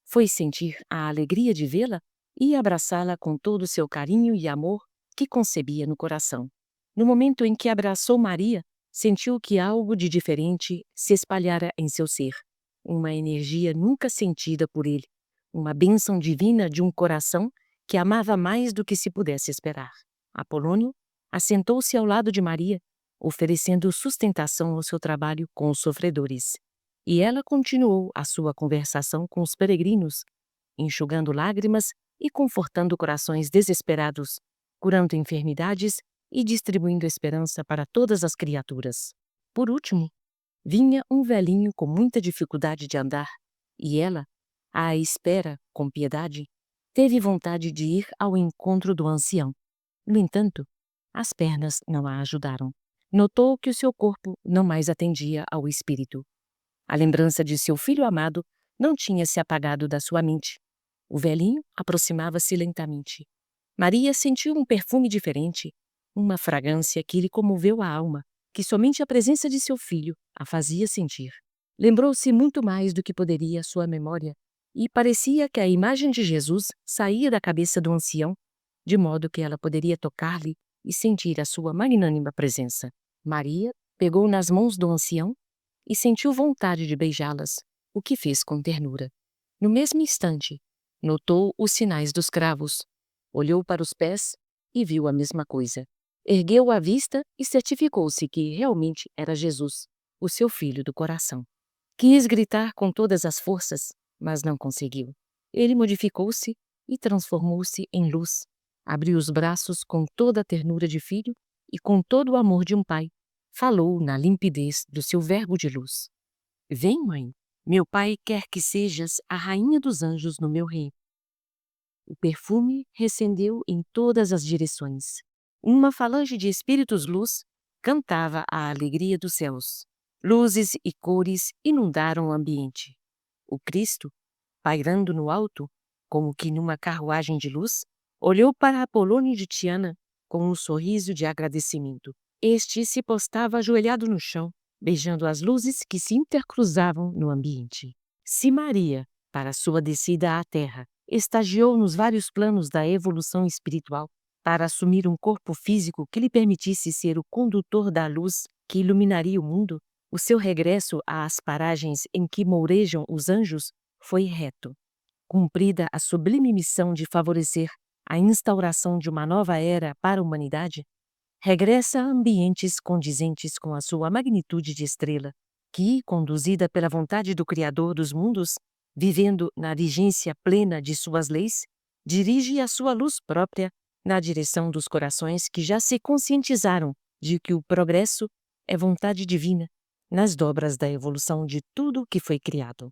Foi sentir a alegria de vê-la e abraçá-la com todo o seu carinho e amor que concebia no coração. No momento em que abraçou Maria, sentiu que algo de diferente se espalhara em seu ser. Uma energia nunca sentida por ele, uma bênção divina de um coração que amava mais do que se pudesse esperar. Apolônio assentou-se ao lado de Maria, oferecendo sustentação ao seu trabalho com os sofredores. E ela continuou a sua conversação com os peregrinos, enxugando lágrimas e confortando corações desesperados, curando enfermidades e distribuindo esperança para todas as criaturas. Por último, vinha um velhinho com muita dificuldade de andar, e ela, à espera, com piedade, teve vontade de ir ao encontro do ancião. No entanto, as pernas não a ajudaram. Notou que o seu corpo não mais atendia ao espírito. A lembrança de seu filho amado não tinha se apagado da sua mente. O velhinho aproximava-se lentamente. Maria sentiu um perfume diferente, uma fragrância que lhe comoveu a alma, que somente a presença de seu filho a fazia sentir. Lembrou-se muito mais do que poderia sua memória, e parecia que a imagem de Jesus saía da cabeça do ancião, de modo que ela poderia tocar-lhe e sentir a sua magnânima presença. Maria pegou nas mãos do ancião e sentiu vontade de beijá-las, o que fez com ternura. No mesmo instante, notou os sinais dos cravos, olhou para os pés e viu a mesma coisa. Ergueu a vista e certificou-se que realmente era Jesus, o seu filho do coração. Quis gritar com todas as forças, mas não conseguiu. Ele modificou-se e transformou-se em luz. Abriu os braços com toda a ternura de filho e com todo o amor de um pai. Falou na limpidez do seu verbo de luz. "Vem, mãe, meu pai quer que sejas a rainha dos anjos no meu reino." O perfume recendeu em todas as direções. Uma falange de espíritos-luz cantava a alegria dos céus. Luzes e cores inundaram o ambiente. O Cristo, pairando no alto, como que numa carruagem de luz, olhou para Apolônio de Tiana com um sorriso de agradecimento. Este se postava ajoelhado no chão, beijando as luzes que se intercruzavam no ambiente. Se Maria, para sua descida à Terra, estagiou nos vários planos da evolução espiritual, para assumir um corpo físico que lhe permitisse ser o condutor da luz que iluminaria o mundo, o seu regresso às paragens em que mourejam os anjos foi reto. Cumprida a sublime missão de favorecer a instauração de uma nova era para a humanidade, regressa a ambientes condizentes com a sua magnitude de estrela, que, conduzida pela vontade do Criador dos mundos, vivendo na vigência plena de suas leis, dirige a sua luz própria na direção dos corações que já se conscientizaram de que o progresso é vontade divina nas dobras da evolução de tudo que foi criado.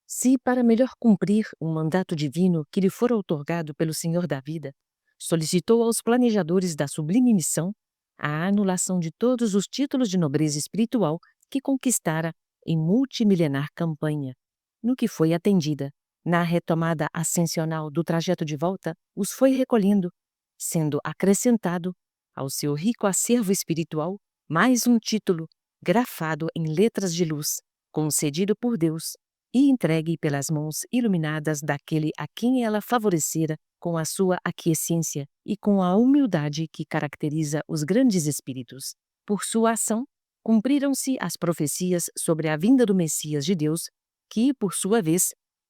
Se, para melhor cumprir o mandato divino que lhe fora outorgado pelo Senhor da Vida, solicitou aos planejadores da sublime missão a anulação de todos os títulos de nobreza espiritual que conquistara em multimilenar campanha, no que foi atendida, na retomada ascensional do trajeto de volta, os foi recolhendo, sendo acrescentado ao seu rico acervo espiritual mais um título grafado em letras de luz, concedido por Deus e entregue pelas mãos iluminadas daquele a quem ela favorecera com a sua aquiescência e com a humildade que caracteriza os grandes espíritos. Por sua ação, cumpriram-se as profecias sobre a vinda do Messias de Deus, que, por sua vez,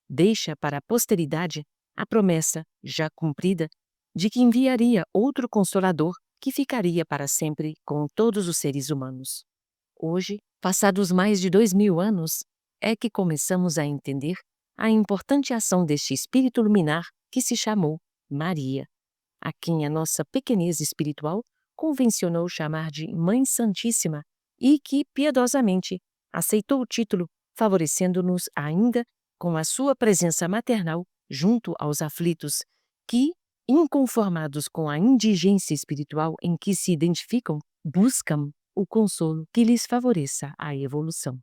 deixa para a posteridade a promessa, já cumprida, de que enviaria outro Consolador que ficaria para sempre com todos os seres humanos. Hoje, passados mais de 2000 anos, é que começamos a entender a importante ação deste espírito luminar que se chamou Maria, a quem a nossa pequenez espiritual convencionou chamar de Mãe Santíssima e que, piedosamente, aceitou o título, favorecendo-nos ainda com a sua presença maternal junto aos aflitos que, inconformados com a indigência espiritual em que se identificam, buscam o consolo que lhes favoreça a evolução.